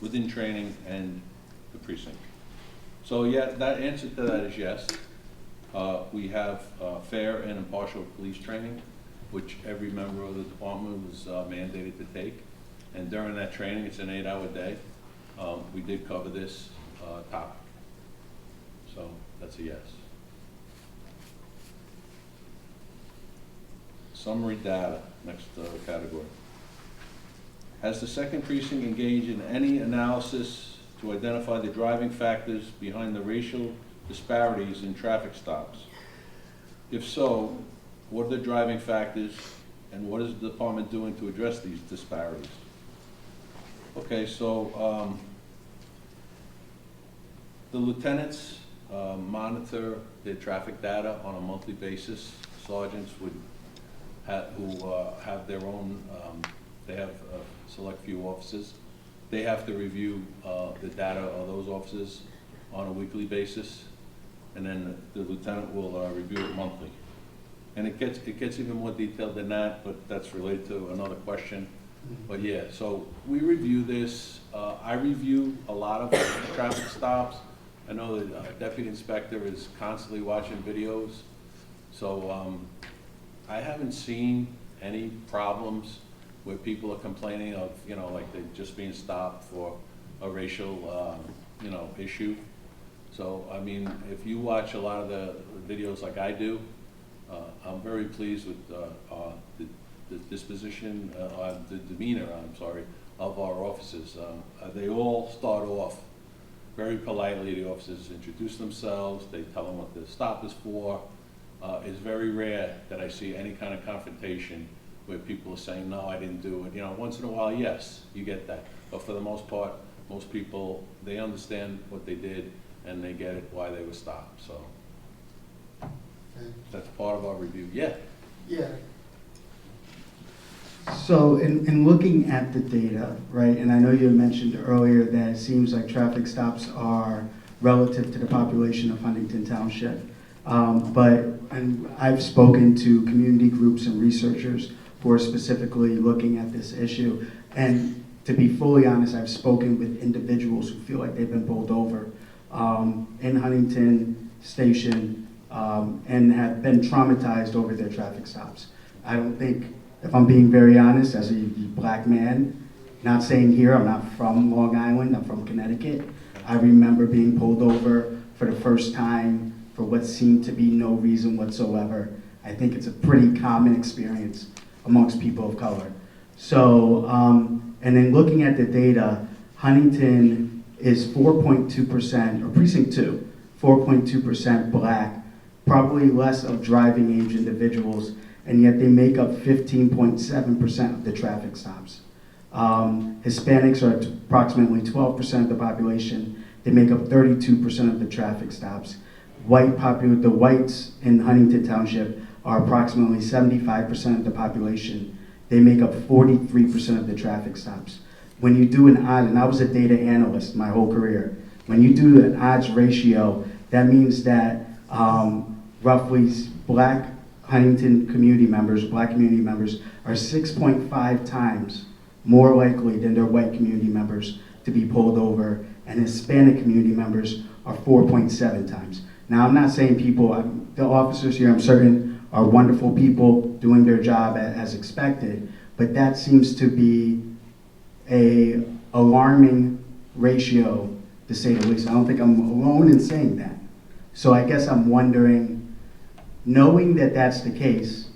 within training and the precinct? So yeah, that answer to that is yes. We have fair and impartial police training, which every member of the department was mandated to take. And during that training, it's an 8-hour day. We did cover this topic. So that's a yes. Summary data, next category. Has the second precinct engaged in any analysis to identify the driving factors behind the racial disparities in traffic stops? If so, what are the driving factors and what is the department doing to address these disparities? Okay, so the lieutenants monitor their traffic data on a monthly basis. Sergeants would have their own, they have a select few officers. They have to review the data of those officers on a weekly basis, and then the lieutenant will review it monthly. And it gets even more detailed than that, but that's related to another question. But yeah, so we review this. I review a lot of traffic stops. I know the deputy inspector is constantly watching videos. So I haven't seen any problems where people are complaining of, you know, like they're just being stopped for a racial, you know, issue. So, I mean, if you watch a lot of the videos like I do, I'm very pleased with the disposition, the demeanor, I'm sorry, of our officers. They all start off very politely. The officers introduce themselves. They tell them what the stop is for. It's very rare that I see any kind of confrontation where people are saying, no, I didn't do it. You know, once in a while, yes, you get that. But for the most part, most people, they understand what they did and they get it why they were stopped. So that's part of our review. Yeah. Yeah. So in looking at the data, right, and I know you mentioned earlier that it seems like traffic stops are relative to the population of Huntington Township. And I've spoken to community groups and researchers who are specifically looking at this issue. And to be fully honest, I've spoken with individuals who feel like they've been pulled over in Huntington Station and have been traumatized over their traffic stops. I don't think, if I'm being very honest, as a black man, not saying here, I'm not from Long Island, I'm from Connecticut. I remember being pulled over for the first time for what seemed to be no reason whatsoever. I think it's a pretty common experience amongst people of color. So, and then looking at the data, Huntington is 4.2%, or Precinct 2, 4.2% black, probably less of driving age individuals. and yet they make up 15.7% of the traffic stops. Hispanics are approximately 12% of the population. They make up 32% of the traffic stops. The whites in Huntington Township are approximately 75% of the population. They make up 43% of the traffic stops. When you do an odd, and I was a data analyst my whole career, when you do an odds ratio, that means that roughly black Huntington community members, black community members, are 6.5 times more likely than their white community members to be pulled over, and Hispanic community members are 4.7 times. Now, I'm not saying the officers here, I'm certain, are wonderful people doing their job as expected, but that seems to be a alarming ratio, to say the least. I don't think I'm alone in saying that. So I guess I'm wondering, knowing that that's the case,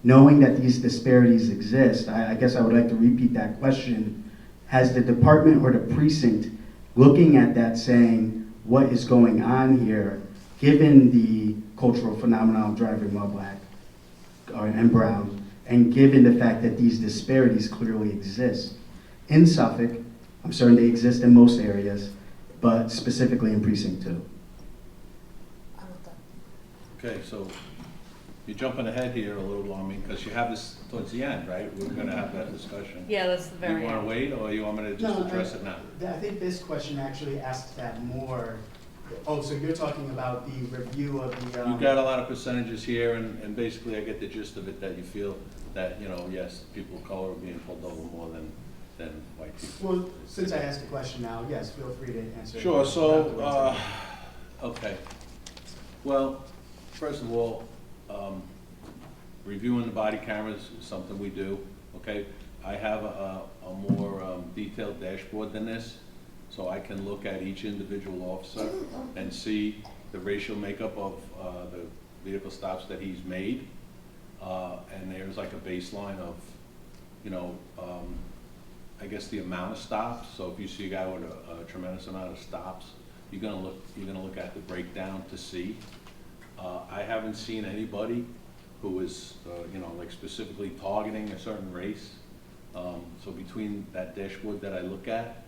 knowing that these disparities exist, I guess I would like to repeat that question. Has the department or the precinct looking at that saying, what is going on here, given the cultural phenomenon of driving while black and brown, and given the fact that these disparities clearly exist in Suffolk? I'm certain they exist in most areas, but specifically in Precinct 2. Okay, so you're jumping ahead here a little on me, because you have this towards the end, right? We're gonna have that discussion. Yeah, that's the very You wanna end. wait, or you want me to just address it now? I think this question actually asks that more. Oh, so you're talking about the review of the... You've got a lot of percentages here, and basically I get the gist of it, that you feel that, yes, people of color are being pulled over more than white people. Well, since I asked the question now, yes, feel free to answer. Sure, so, okay. Well, first of all, reviewing the body cameras is something we do, okay? I have a more detailed dashboard than this, so I can look at each individual officer and see the racial makeup of the vehicle stops that he's made. And there's like a baseline of, I guess the amount of stops. So if you see a guy with a tremendous amount of stops, you're gonna look at the breakdown to see. I haven't seen anybody who is, like specifically targeting a certain race. So between that dashboard that I look at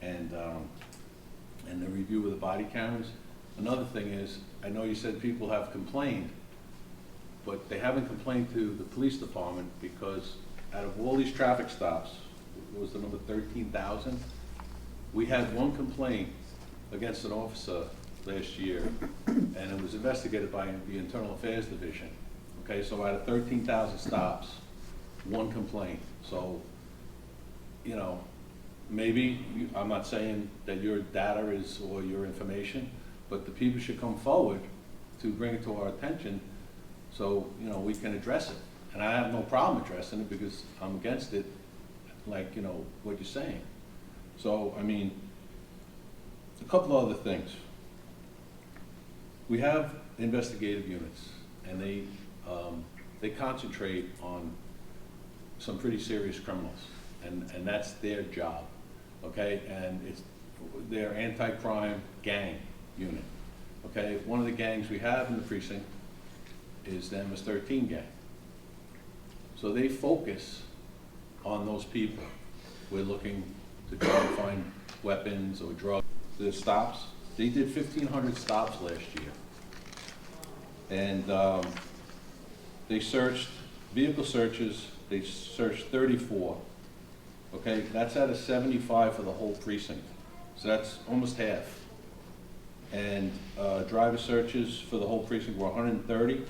and the review of the body cameras, another thing is, I know you said people have complained, but they haven't complained to the police department, because out of all these traffic stops, what was the number, 13,000? We had one complaint against an officer last year, and it was investigated by the Internal Affairs Division. Okay, so out of 13,000 stops, one complaint. So, maybe, I'm not saying that your data is, or your information, but the people should come forward to bring it to our attention, so, we can address it. And I have no problem addressing it, because I'm against it, like, what you're saying. So, I mean, a couple other things. We have investigative units, and they concentrate on some pretty serious criminals, and that's their job, okay? And it's their anti-crime gang unit, okay? One of the gangs we have in the precinct is the MS-13 gang. So they focus on those people. We're looking to try to find weapons or drugs. The stops, they did 1,500 stops last year. And they searched, vehicle searches, they searched 34. Okay, that's out of 75 for the whole precinct. So that's almost half. And driver searches for the whole precinct were 130.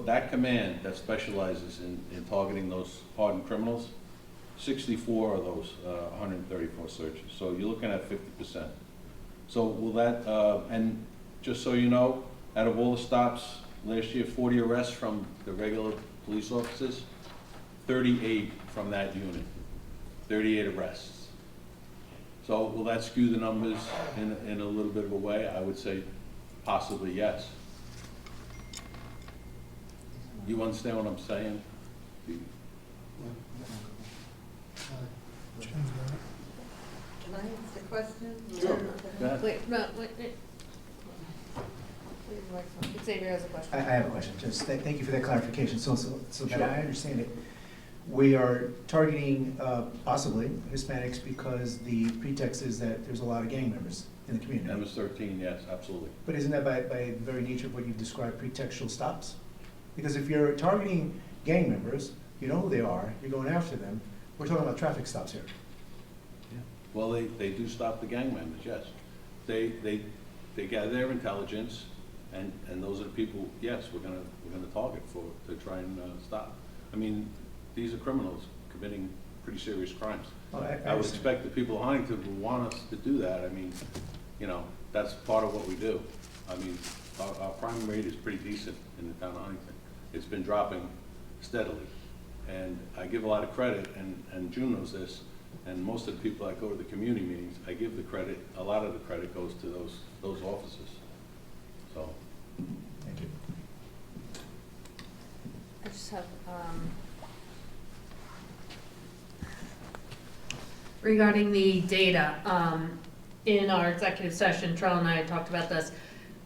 That command that specializes in targeting those hardened criminals, 64 of those 134 searches. So you're looking at 50%. So will that, and just so you know, out of all the stops last year, 40 arrests from the regular police officers, 38 from that unit, 38 arrests. So will that skew the numbers in a little bit of a way? I would say possibly yes. You understand what I'm saying? Can I ask a question? Sure. Go ahead. Wait, no, wait. Please, microphone. Xavier has a question. I have a question, just thank you for that clarification, so that Sure. I understand it. We are targeting possibly Hispanics because the pretext is that there's a lot of gang members in the community. MS-13, yes, absolutely. But isn't that by the very nature of what you've described, pretextual stops? Because if you're targeting gang members, you know who they are, you're going after them, we're talking about traffic stops here. Well, they do stop the gang members, yes. They gather their intelligence, and those are the people, yes, we're gonna target to try and stop. I mean, these are criminals committing pretty serious crimes. Well, I would understand. expect the people of Huntington would want us to do that. I mean, you know, that's part of what we do. I mean, our crime rate is pretty decent in the town of Huntington. It's been dropping steadily. And I give a lot of credit, and June knows this, and most of the people that go to the community meetings, I give the credit, a lot of the credit goes to those officers. So, Thank you. I just have, Regarding the data, in our executive session, Charles and I had talked about this.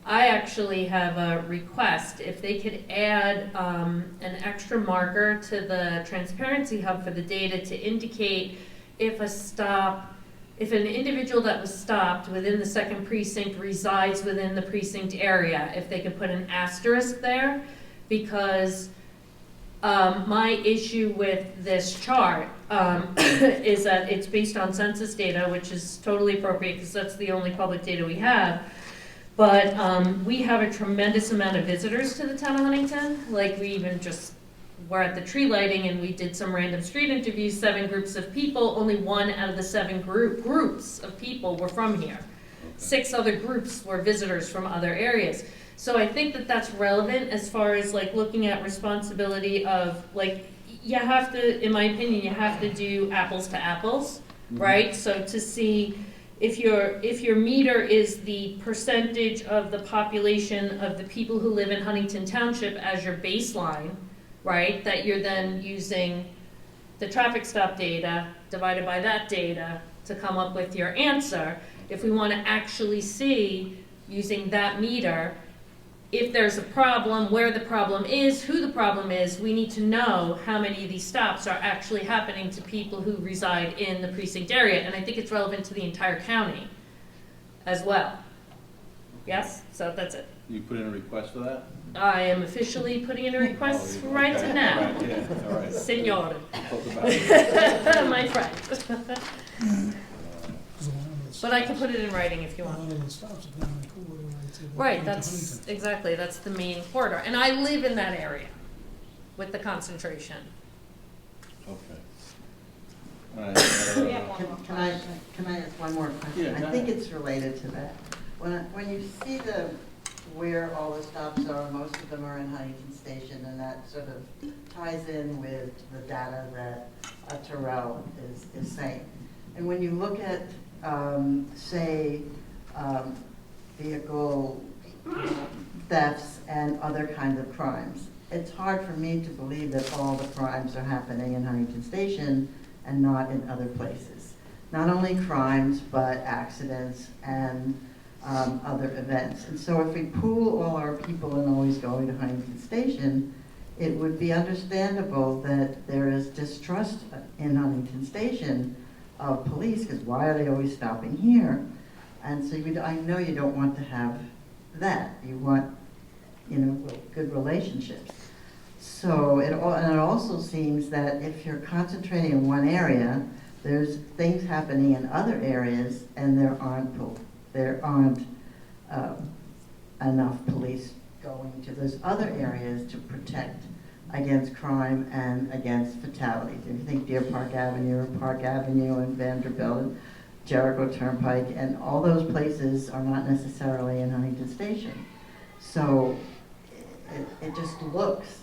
I actually have a request, if they could add an extra marker to the transparency hub for the data to indicate if an individual that was stopped within the second precinct resides within the precinct area, if they could put an asterisk there, because my issue with this chart is that it's based on census data, which is totally appropriate because that's the only public data we have. But we have a tremendous amount of visitors to the town of Huntington. Like, we even just were at the tree lighting and we did some random street interviews, 7 groups of people. Only 1 out of the 7 groups of people were from here. 6 other groups were visitors from other areas. So I think that that's relevant as far as like looking at responsibility of, like, you have to, in my opinion, you have to do apples to apples, right? So to see if your meter is the percentage of the population of the people who live in Huntington Township as your baseline, right? That you're then using the traffic stop data divided by that data to come up with your answer. If we want to actually see, using that meter, if there's a problem, where the problem is, who the problem is, we need to know how many of these stops are actually happening to people who reside in the precinct area. And I think it's relevant to the entire county as well. Yes? So that's it. you put in a request for that? I am officially putting in a request Oh, right okay. now. Right, yeah, all right. Signore. Talk about it. My friend. But I can put it in writing if you want. Right, that's, exactly, that's the main corridor. And I live in that area with the concentration. Okay. All right, We have one more Can I ask one more question? Yeah, go I think ahead. it's related to that. When you see where all the stops are, most of them are in Huntington Station, and that sort of ties in with the data that Terrell is saying. And when you look at, say, vehicle thefts and other kinds of crimes, it's hard for me to believe that all the crimes are happening in Huntington Station and not in other places. Not only crimes, but accidents and other events. And so if we pool all our people and always going to Huntington Station, it would be understandable that there is distrust in Huntington Station of police, because why are they always stopping here? And so I know you don't want to have that. You want, good relationships. So it also seems that if you're concentrating in one area, there's things happening in other areas, and there aren't enough police going to those other areas to protect against crime and against fatalities. If you think Deer Park Avenue, and Vanderbilt, and Jericho Turnpike, and all those places are not necessarily in Huntington Station. So it just looks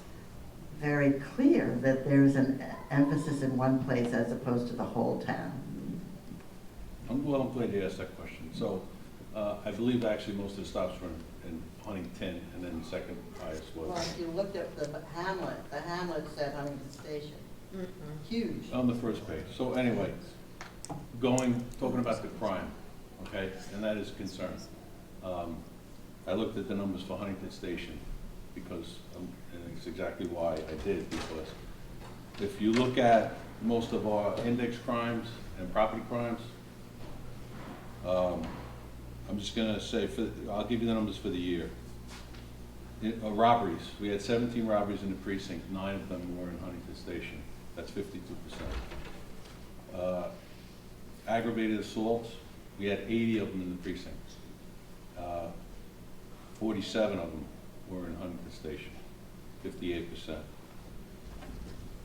very clear that there's an emphasis in one place as opposed to the whole town. I'm glad you asked that question. So I believe actually most of the stops were in Huntington, and then the second highest Well, was if you looked at the Hamlet said Huntington Station. Huge. on the first page. So anyway, talking about the crime, okay, and that is a concern. I looked at the numbers for Huntington Station because, and it's exactly why I did, because if you look at most of our index crimes and property crimes, I'm just gonna say, I'll give you the numbers for the year. Robberies, we had 17 robberies in the precinct, 9 of them were in Huntington Station. That's 52%. Aggravated assaults, we had 80 of them in the precinct. 47 of them were in Huntington Station, 58%.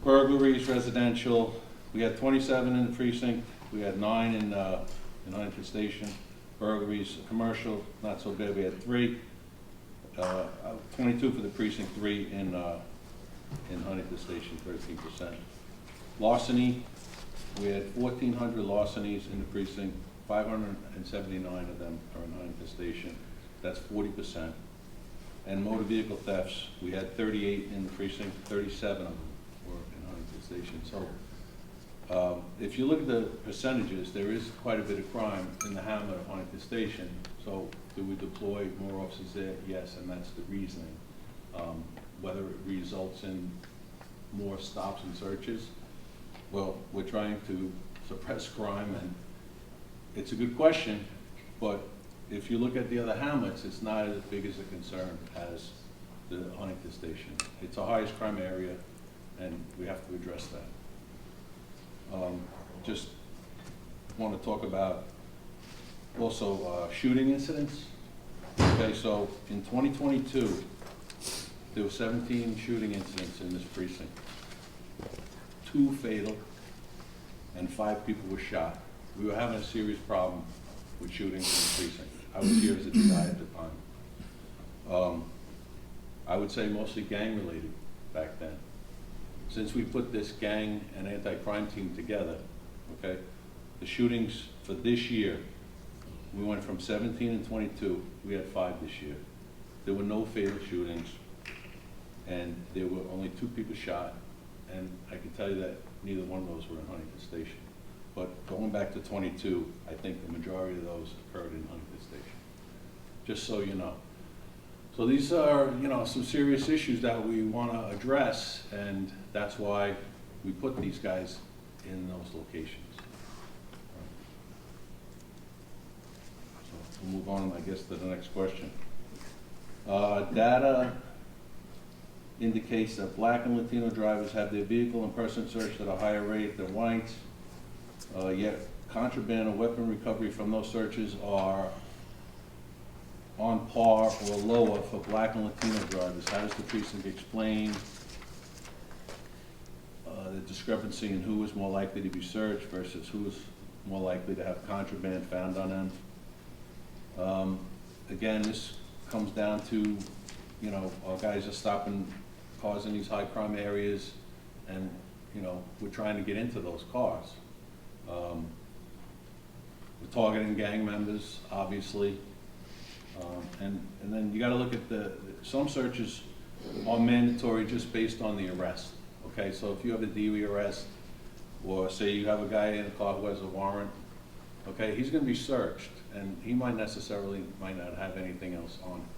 Burglaries, residential, we had 27 in the precinct, we had 9 in Huntington Station. Burglaries, commercial, not so bad, we had 3. 22 for the precinct, 3 in Huntington Station, 13%. Larceny, we had 1,400 larcenies in the precinct, 579 of them are in Huntington Station, that's 40%. And motor vehicle thefts, we had 38 in the precinct, 37 of them were in Huntington Station. So if you look at the percentages, there is quite a bit of crime in the hamlet of Huntington Station. So do we deploy more officers there? Yes, and that's the reasoning. Whether it results in more stops and searches, well, we're trying to suppress crime, and it's a good question, but if you look at the other hamlets, it's not as big as a concern as the Huntington Station. It's a highest crime area, and we have to address that. Just want to talk about also shooting incidents. Okay, so in 2022, there were 17 shooting incidents in this precinct. 2 fatal, and 5 people were shot. We were having a serious problem with shootings in the precinct. I was here as a DI at the time. I would say mostly gang-related back then. Since we put this gang and anti-crime team together, okay, the shootings for this year, we went from 17 and 22, we had 5 this year. There were no fatal shootings, and there were only 2 people shot, and I can tell you that neither one of those were in Huntington Station. But going back to 22, I think the majority of those occurred in Huntington Station, just so you know. So these are, you know, some serious issues that we want to address, and that's why we put these guys in those locations. So we'll move on, I guess, to the next question. Data indicates that Black and Latino drivers have their vehicle and person searched at a higher rate than whites, yet contraband or weapon recovery from those searches are on par or lower for Black and Latino drivers. How does the precinct explain the discrepancy in who is more likely to be searched versus who is more likely to have contraband found on them? Again, this comes down to, you know, our guys are stopping cars in these high crime areas, and, you know, we're trying to get into those cars. We're targeting gang members, obviously. And then you got to look at some searches are mandatory just based on the arrest. Okay, so if you have a DUI arrest, or say you have a guy in a car who has a warrant, okay, he's going to be searched, and he might not have anything else on him.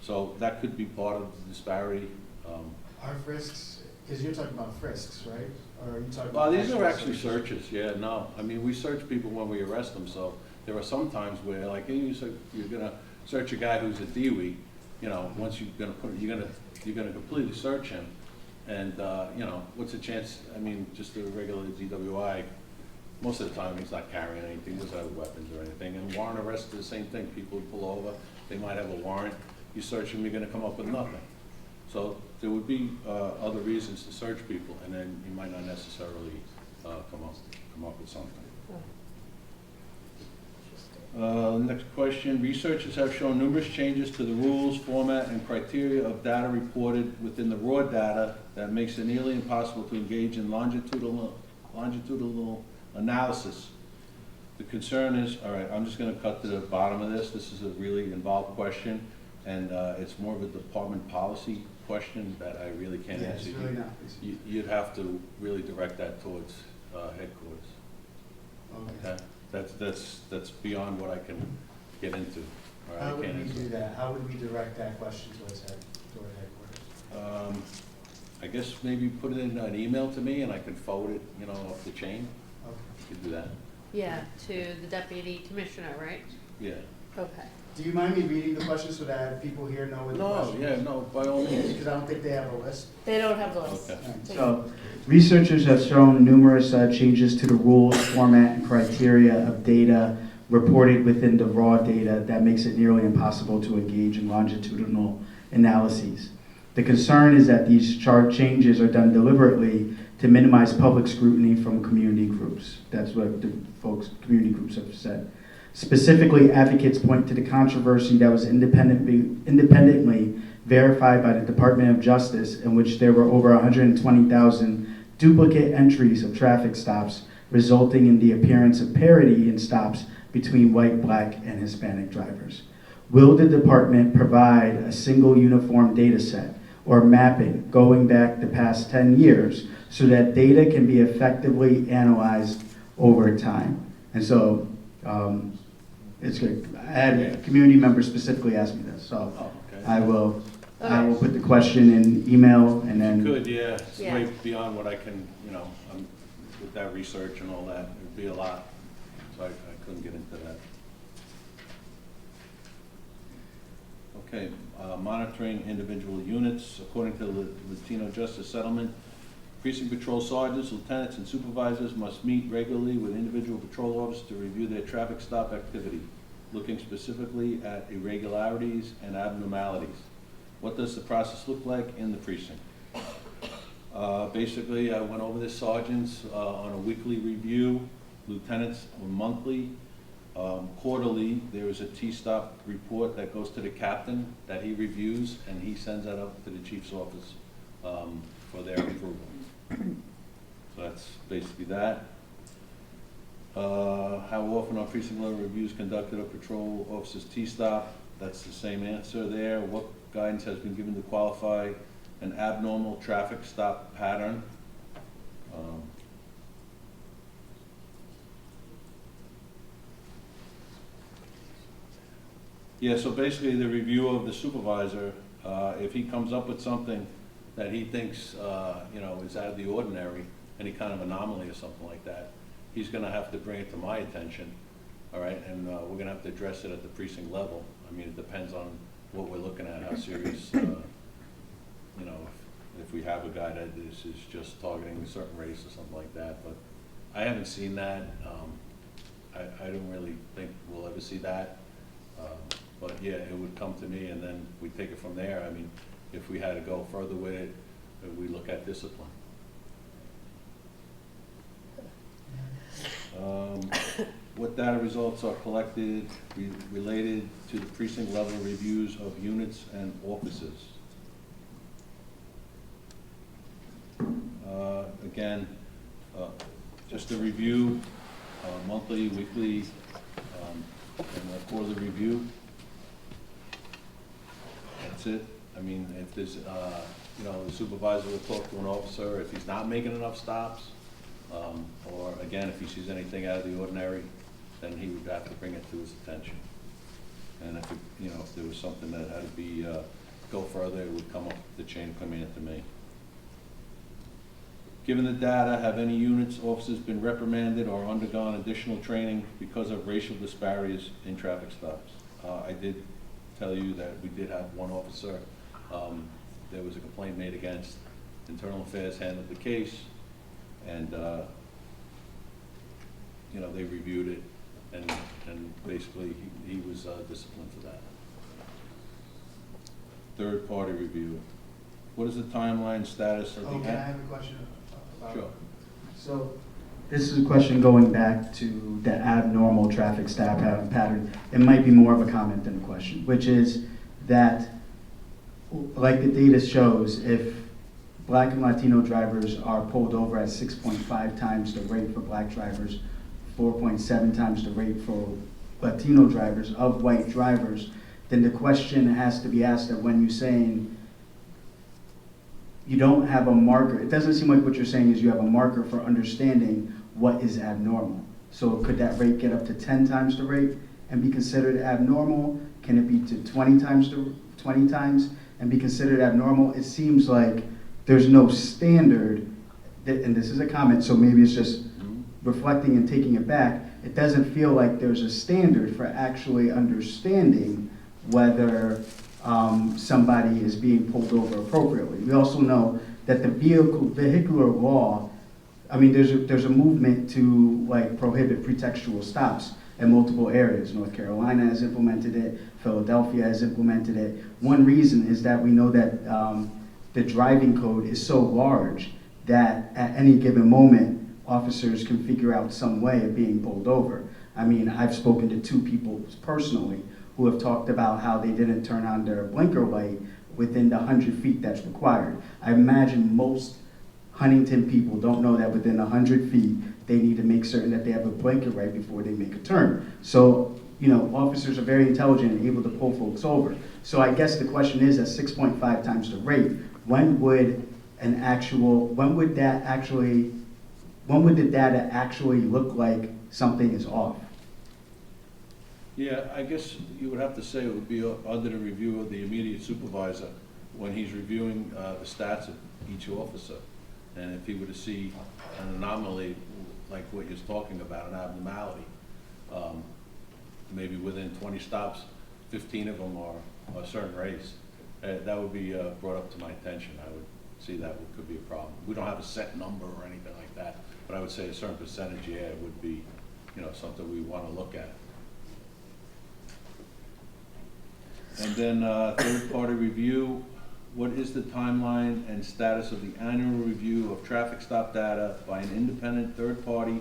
So that could be part of the disparity. Are frisks, because you're talking about frisks, right? Or are you talking Well, about these are actually searches? searches, yeah, no. I mean, we search people when we arrest them, so there are some times where, like, you're gonna search a guy who's a DUI, you know, once you're gonna completely search him, and, you know, what's the chance, I mean, just a regular DWI, most of the time he's not carrying anything, doesn't have weapons or anything, and warrant arrests are the same thing. People pull over, they might have a warrant, you search them, you're gonna come up with nothing. So there would be other reasons to search people, and then you might not necessarily come up with something. Next question. Researchers have shown numerous changes to the rules, format, and criteria of data reported within the raw data that makes it nearly impossible to engage in longitudinal analysis. The concern is, all right, I'm just going to cut to the bottom of this. This is a really involved question, and it's more of a department policy question that I really can't answer. It's really not. You'd have to really direct that towards headquarters. Okay. Okay? That's beyond what I can get into. All right, How I would can't we answer. do that? how would we direct that question towards headquarters? I guess maybe put it in an email to me and I can forward it, you know, up the chain. Okay. You could do that. Yeah, to the deputy commissioner, right? Yeah. Okay. Do you mind me reading the questions so that people here know what the No, question yeah, is? no, by all means. Because I don't think they have a list. They don't have the list. Okay. So, researchers have shown numerous changes to the rules, format, and criteria of data reported within the raw data that makes it nearly impossible to engage in longitudinal analyses. The concern is that these chart changes are done deliberately to minimize public scrutiny from community groups. That's what the community groups have said. Specifically, advocates point to the controversy that was independently verified by the Department of Justice, in which there were over 120,000 duplicate entries of traffic stops, resulting in the appearance of parity in stops between white, black, and Hispanic drivers. Will the department provide a single uniform data set or mapping going back the past 10 years so that data can be effectively analyzed over time? And so, it's good. I had a community member specifically ask me this, so Oh, okay. I will put the question in email and then. Good, yeah, it's Yeah. way beyond what I can, you know, with that research and all that, it'd be a lot, so I couldn't get into that. Okay, monitoring individual units, according to the Latino Justice Settlement, precinct patrol sergeants, lieutenants, and supervisors must meet regularly with individual patrol officers to review their traffic stop activity, looking specifically at irregularities and abnormalities. What does the process look like in the precinct? Basically, I went over the sergeants on a weekly review, lieutenants on monthly. Quarterly, there is a T-stop report that goes to the captain that he reviews, and he sends that up to the chief's office for their approval. So that's basically that. How often are precinct level reviews conducted of patrol officers T-stop? That's the same answer there. What guidance has been given to qualify an abnormal traffic stop pattern? Yeah, so basically the review of the supervisor, if he comes up with something that he thinks, you know, is out of the ordinary, any kind of anomaly or something like that, he's gonna have to bring it to my attention, all right? And we're gonna have to address it at the precinct level. I mean, it depends on what we're looking at, how serious, you know, if we have a guy that is just targeting a certain race or something like that. But I haven't seen that. I don't really think we'll ever see that. But yeah, it would come to me and then we take it from there. I mean, if we had to go further with it, we look at discipline. What data results are collected related to the precinct level reviews of units and offices? Again, just a review, monthly, weekly, and a quarterly review. That's it. I mean, if there's, you know, the supervisor will talk to an officer if he's not making enough stops, or again, if he sees anything out of the ordinary, then he would have to bring it to his attention. And if it, you know, if there was something that had to be go further, it would come up the chain of command to me. Given the data, have any units, officers been reprimanded or undergone additional training because of racial disparities in traffic stops? I did tell you that we did have one officer. There was a complaint made against. Internal Affairs handled the case, and you know, they reviewed it, and basically he was disciplined for that. Third party review. What is the timeline status of the? Can I have a question about? Sure. So, this is a question going back to the abnormal traffic stop pattern. It might be more of a comment than a question, which is that, like the data shows, if Black and Latino drivers are pulled over at 6.5 times the rate for Black drivers, 4.7 times the rate for Latino drivers of white drivers, then the question has to be asked that when you're saying you don't have a marker, it doesn't seem like what you're saying is you have a marker for understanding what is abnormal. So could that rate get up to 10 times the rate and be considered abnormal? Can it be to 20 times and be considered abnormal? It seems like there's no standard, and this is a comment, so maybe it's just reflecting and taking it back. It doesn't feel like there's a standard for actually understanding whether somebody is being pulled over appropriately. We also know that the vehicular law, I mean, there's a movement to like prohibit pretextual stops in multiple areas. North Carolina has implemented it. Philadelphia has implemented it. One reason is that we know that the driving code is so large that at any given moment, officers can figure out some way of being pulled over. I mean, I've spoken to 2 people personally who have talked about how they didn't turn on their blinker light within the 100 feet that's required. I imagine most Huntington people don't know that within 100 feet, they need to make certain that they have a blinker right before they make a turn. So, you know, officers are very intelligent and able to pull folks over. So I guess the question is, at 6.5 times the rate, when would the data actually look like something is off? Yeah, I guess you would have to say it would be under the review of the immediate supervisor when he's reviewing the stats of each officer. And if he were to see an anomaly like what you're talking about, an abnormality, maybe within 20 stops, 15 of them are a certain race, that would be brought up to my attention. I would see that could be a problem. We don't have a set number or anything like that, but I would say a certain percentage, yeah, it would be, you know, something we want to look at. And then third-party review. What is the timeline and status of the annual review of traffic stop data by an independent third party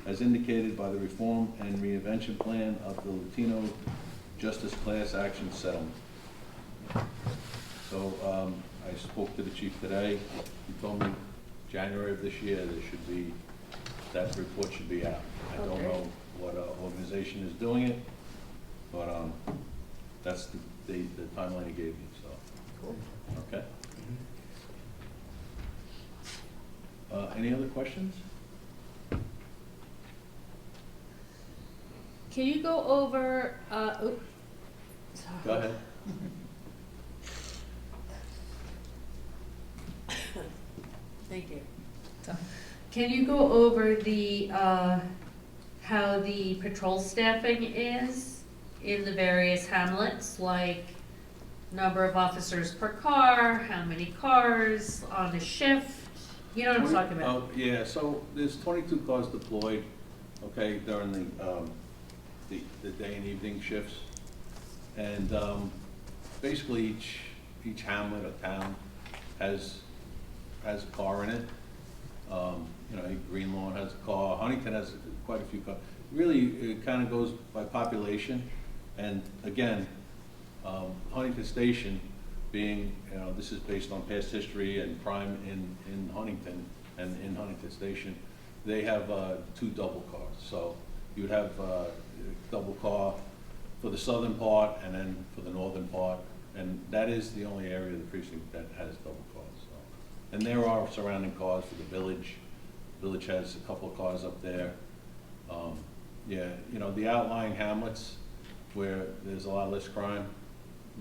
as indicated by the Reform and Reinvention Plan of the Latino Justice Class Action Settlement? So I spoke to the chief today. He told me January of this year that report should be out. I don't know what organization is doing it, but that's the timeline he gave me, so. Cool. Okay. Any other questions? Can you go over, sorry. Go ahead. Thank you. So, can you go over the, how the patrol staffing is in the various hamlets, like number of officers per car, how many cars on a shift? You know what I'm talking about? Yeah, so there's 22 cars deployed, okay, during the day and evening shifts. And basically each hamlet or town has a car in it. You know, Greenlawn has a car, Huntington has quite a few cars. Really, it kind of goes by population. And again, Huntington Station being, you know, this is based on past history and crime in Huntington and in Huntington Station, they have 2 double cars. So you would have a double car for the southern part and then for the northern part. And that is the only area of the precinct that has double cars. So. And there are surrounding cars for the village. Village has a couple of cars up there. Yeah, you know, the outlying hamlets where there's a lot less crime,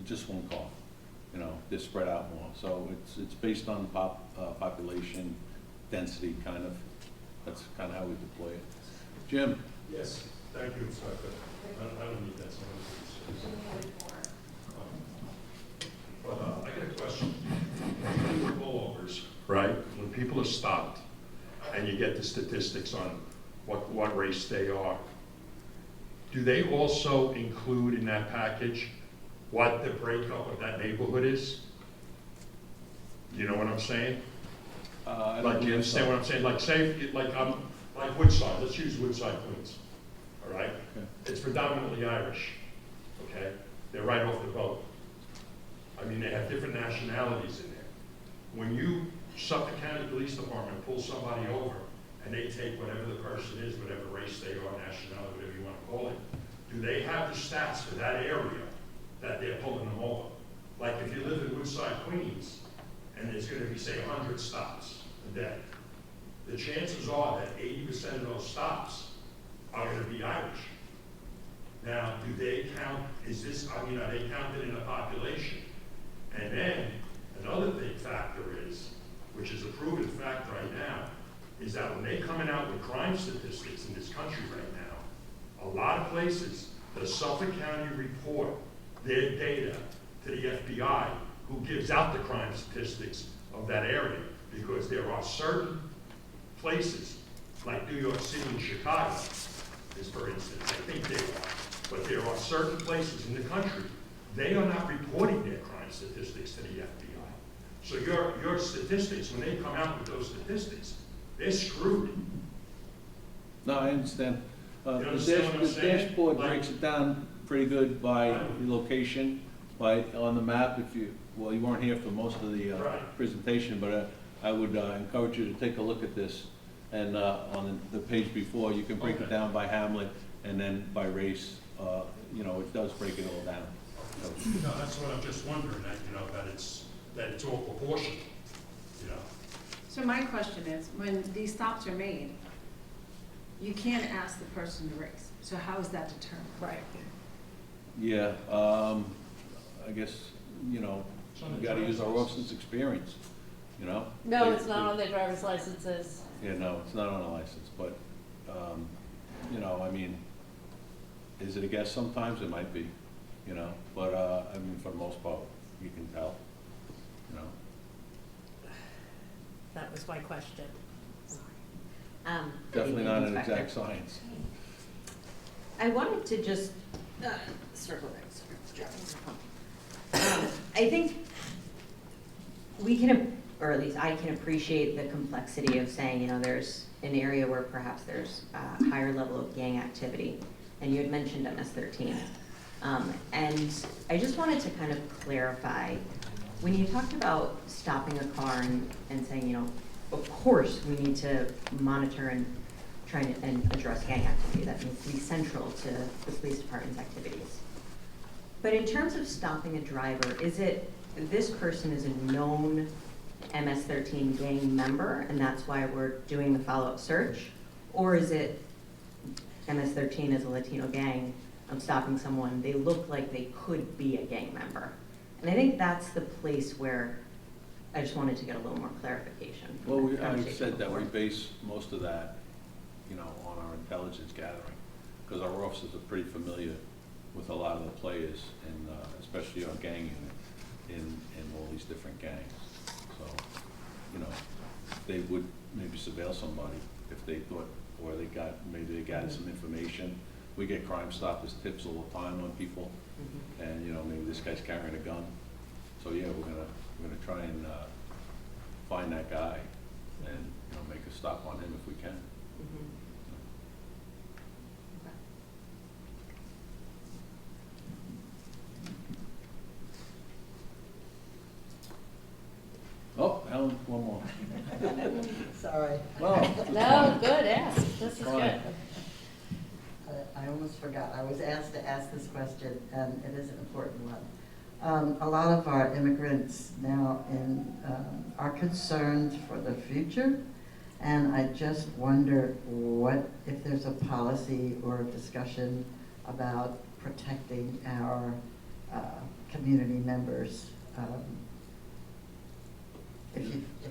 just 1 car. You know, they're spread out more. So it's based on population density, kind of. That's kind of how we deploy it. Jim? Yes, thank you, Inspector. I don't need that, but I got a question. With rollovers, right? When people are stopped, and you get the statistics on what race they are, do they also include in that package what the breakup of that neighborhood is? You know what I'm saying? Like, you understand what I'm saying? Like, say, like Woodside, let's use Woodside, Queens, all right? Okay. It's predominantly Irish, okay? They're right off the boat. I mean, they have different nationalities in there. When you, Suffolk County Police Department, pull somebody over, and they take whatever the person is, whatever race they are, nationality, whatever you want to call it, do they have the stats for that area that they're pulling them over? Like if you live in Woodside, Queens, and there's going to be, say, 100 stops a day, the chances are that 80% of those stops are going to be Irish. Now, do they count, is this, I mean, are they counted in the population? And then, another big factor is, which is a proven fact right now, is that when they're coming out with crime statistics in this country right now, a lot of places, the Suffolk County report their data to the FBI, who gives out the crime statistics of that area, because there are certain places, like New York City and Chicago, is for instance, I think they are, but there are certain places in the country, they are not reporting their crime statistics to the FBI. So your statistics, when they come out with those statistics, they're screwed. No, I understand. You The understand what I'm saying? dashboard Like- breaks it down pretty good by location, on the map. If you, well, you weren't here for most of the Right. presentation, but I would encourage you to take a look at this. And on the page before, you can break it Okay. down by hamlet and then by race. You know, it does break it all down. So, No, that's what I'm just wondering, that, you know, that it's all proportional, you know? So my question is, when these stops are made, you can't ask the person to race. So how is that determined? Right. yeah, I guess, you know, we gotta use our officer's experience, you know? No, They- it's not on their driver's licenses. Yeah, no, it's not on a license, but, you know, I mean, is it a guess? Sometimes it might be, you know, but, I mean, for the most part, you can tell, you know? That was my question. Definitely not an Inspector. exact science. I wanted to just circle back. Sorry, it's dropping my phone. I think we can, or at least I can appreciate the complexity of saying, you know, there's an area where perhaps there's a higher level of gang activity, and you had mentioned MS-13. And I just wanted to kind of clarify, when you talked about stopping a car and saying, you know, of course we need to monitor and try and address gang activity, that needs to be central to the police department's activities. But in terms of stopping a driver, is it this person is a known MS-13 gang member and that's why we're doing the follow-up search? Or is it MS-13 is a Latino gang, I'm stopping someone, they look like they could be a gang member? And I think that's the place where I just wanted to get a little more clarification. from Well, the I conversation said that we before. base most of that, you know, on our intelligence gathering, because our officers are pretty familiar with a lot of the players, and especially our gang unit in all these different gangs. So, you know, they would maybe surveil somebody if they thought, or maybe they got some information. We get Crime Stoppers tips all the time on people, and, you know, maybe this guy's carrying a gun. So, yeah, we're gonna try and find that guy and, you know, make a stop on him if we can. Mhm. Okay. Oh, Helen, one more. Sorry. Well, No, good, ask. This is Fine. good. I almost forgot. I was asked to ask this question, and it is an important one. A lot of our immigrants now are concerned for the future, and I just wonder if there's a policy or a discussion about protecting our community members.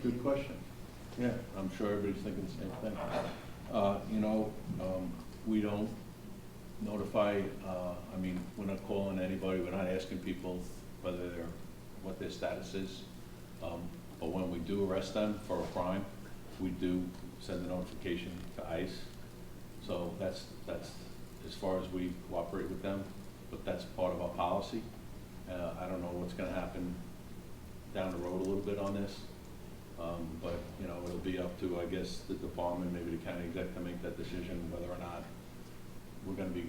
Good question. Yeah, I'm sure everybody's thinking the same thing. You know, we don't notify, I mean, we're not calling anybody, we're not asking people what their status is. But when we do arrest them for a crime, we do send a notification to ICE. So that's as far as we cooperate with them, but that's part of our policy. I don't know what's gonna happen down the road a little bit on this. But, you know, it'll be up to, I guess, the department, maybe the county exec to make that decision whether or not we're gonna be,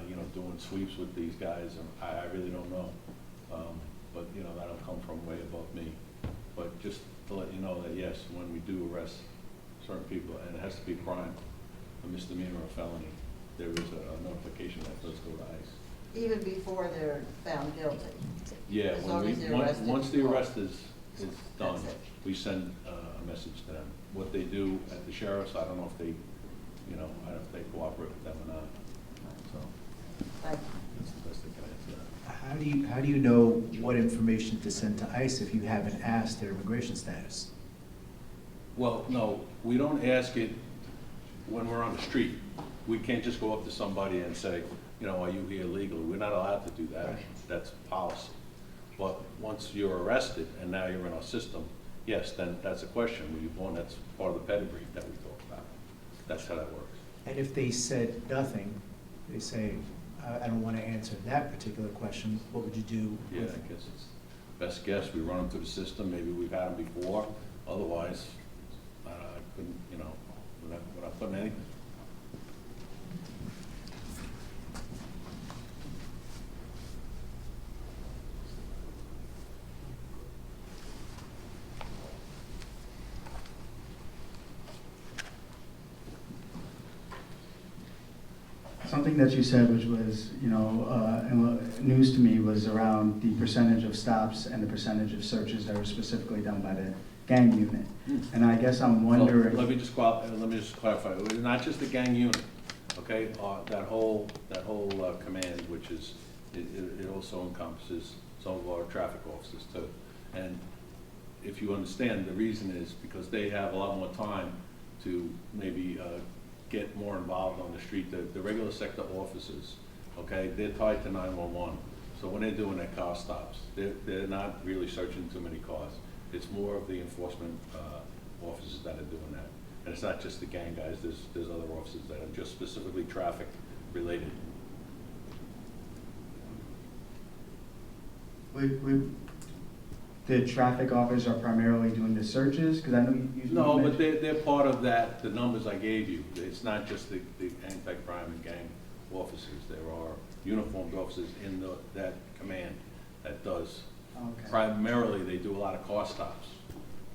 you know, doing sweeps with these guys. I really don't know. But, you know, that'll come from way above me. But just to let you know that, yes, when we do arrest certain people, and it has to be a crime, a misdemeanor or felony, there is a notification that does go to ICE. Even before they're found guilty. Yeah, As when long we, as they're arrested once the before. arrest is done, That's it. we send a message to them. What they do at the sheriff's, I don't know if they, you know, I don't know if they cooperate with them or not, so. Thank That's the best I can answer that. How do you know what information to send to ICE if you haven't asked their immigration status? Well, no, we don't ask it when we're on the street. We can't just go up to somebody and say, you know, are you here legally? We're not allowed to do that. That's policy. But once you're arrested and now you're in our system, yes, then that's a question. Were you born? That's part of the pedigree that we talk about. That's how that works. And if they said nothing, they say, I don't want to answer that particular question, what would you do? Yeah, with- I guess it's best guess. We run them through the system. Maybe we've had them before. Otherwise, I couldn't, you know, we're not putting anything. Something that you said, which was, news to me, was around the percentage of stops and the percentage of searches that were specifically done by the gang unit. And I guess I'm wondering. Well, let me just clarify. It was not just the gang unit, okay? That whole command, which is, it also encompasses some of our traffic officers too. And if you understand, the reason is because they have a lot more time to maybe get more involved on the street. The regular sector officers, okay, they're tied to 911. So when they're doing their car stops, they're not really searching too many cars. It's more of the enforcement officers that are doing that. And it's not just the gang guys, there's other officers that are just specifically traffic related. The traffic officers are primarily doing the searches? Because I know you No, but mentioned. they're part of that, the numbers I gave you. It's not just the anti-crime and gang officers. There are uniformed officers in that command that does. Okay. Primarily, they do a lot of car stops.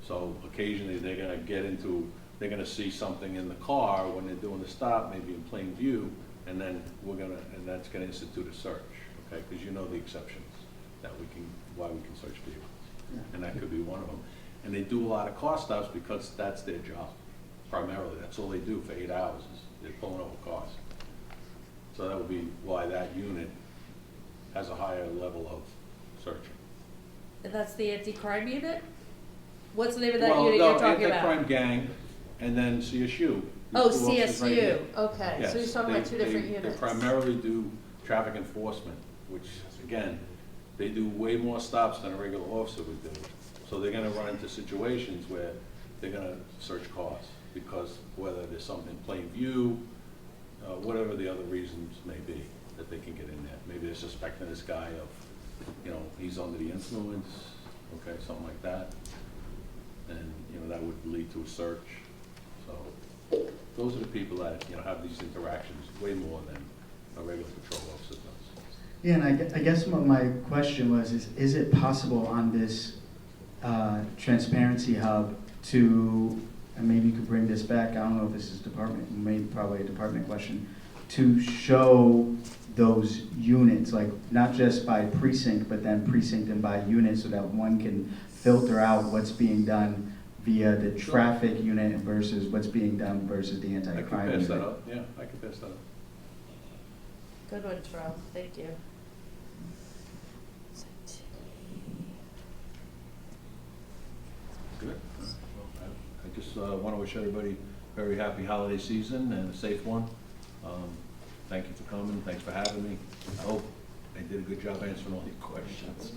So occasionally, they're gonna see something in the car when they're doing the stop, maybe in plain view, and then that's gonna institute a search, okay? Because you know the exceptions why we can search vehicles. Yeah. And that could be one of them. And they do a lot of car stops because that's their job, primarily. That's all they do for 8 hours is they're pulling over cars. So that would be why that unit has a higher level of searching. And that's the anti-crime unit? What's the name of that unit you're talking about? Anti-crime gang, and then CSU. Oh, These two officers right here. CSU, okay, so Yes, you're talking about two different units. They primarily do traffic enforcement, which, again, they do way more stops than a regular officer would do. So they're gonna run into situations where they're gonna search cars, because whether there's something in plain view, whatever the other reasons may be, that they can get in there. Maybe they're suspecting this guy of, he's under the influence, okay, something like that. And, that would lead to a search. So those are the people that, have these interactions way more than a regular patrol officer does. Yeah, and I guess what my question was, is it possible on this transparency hub to, and maybe you could bring this back, I don't know if this is probably a department question, to show those units, like not just by precinct, but then precinct and by unit, so that one can filter out what's being done via the traffic unit versus what's being done versus the anti-crime unit. I can pass that up, yeah, I can pass that up. Good one, Charles, thank you. Good. I just want to wish everybody a very happy holiday season and a safe one. Thank you for coming, thanks for having me. I hope I did a good job answering all your questions.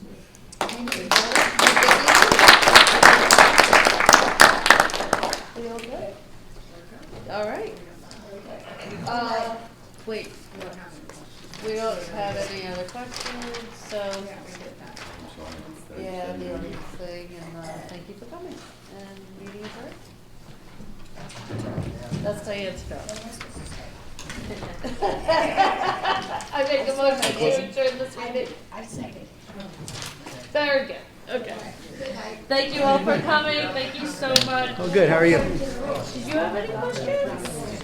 We all good? All right. Wait, we don't have any other questions, so, I'm sorry. yeah, the only thing, and thank you for coming, and meeting adjourned. That's Diane's job. I make a motion to adjourn this meeting. I second. Very good, okay. Thank you all for coming, thank you so much. Oh, good, how are you? Did you have any questions?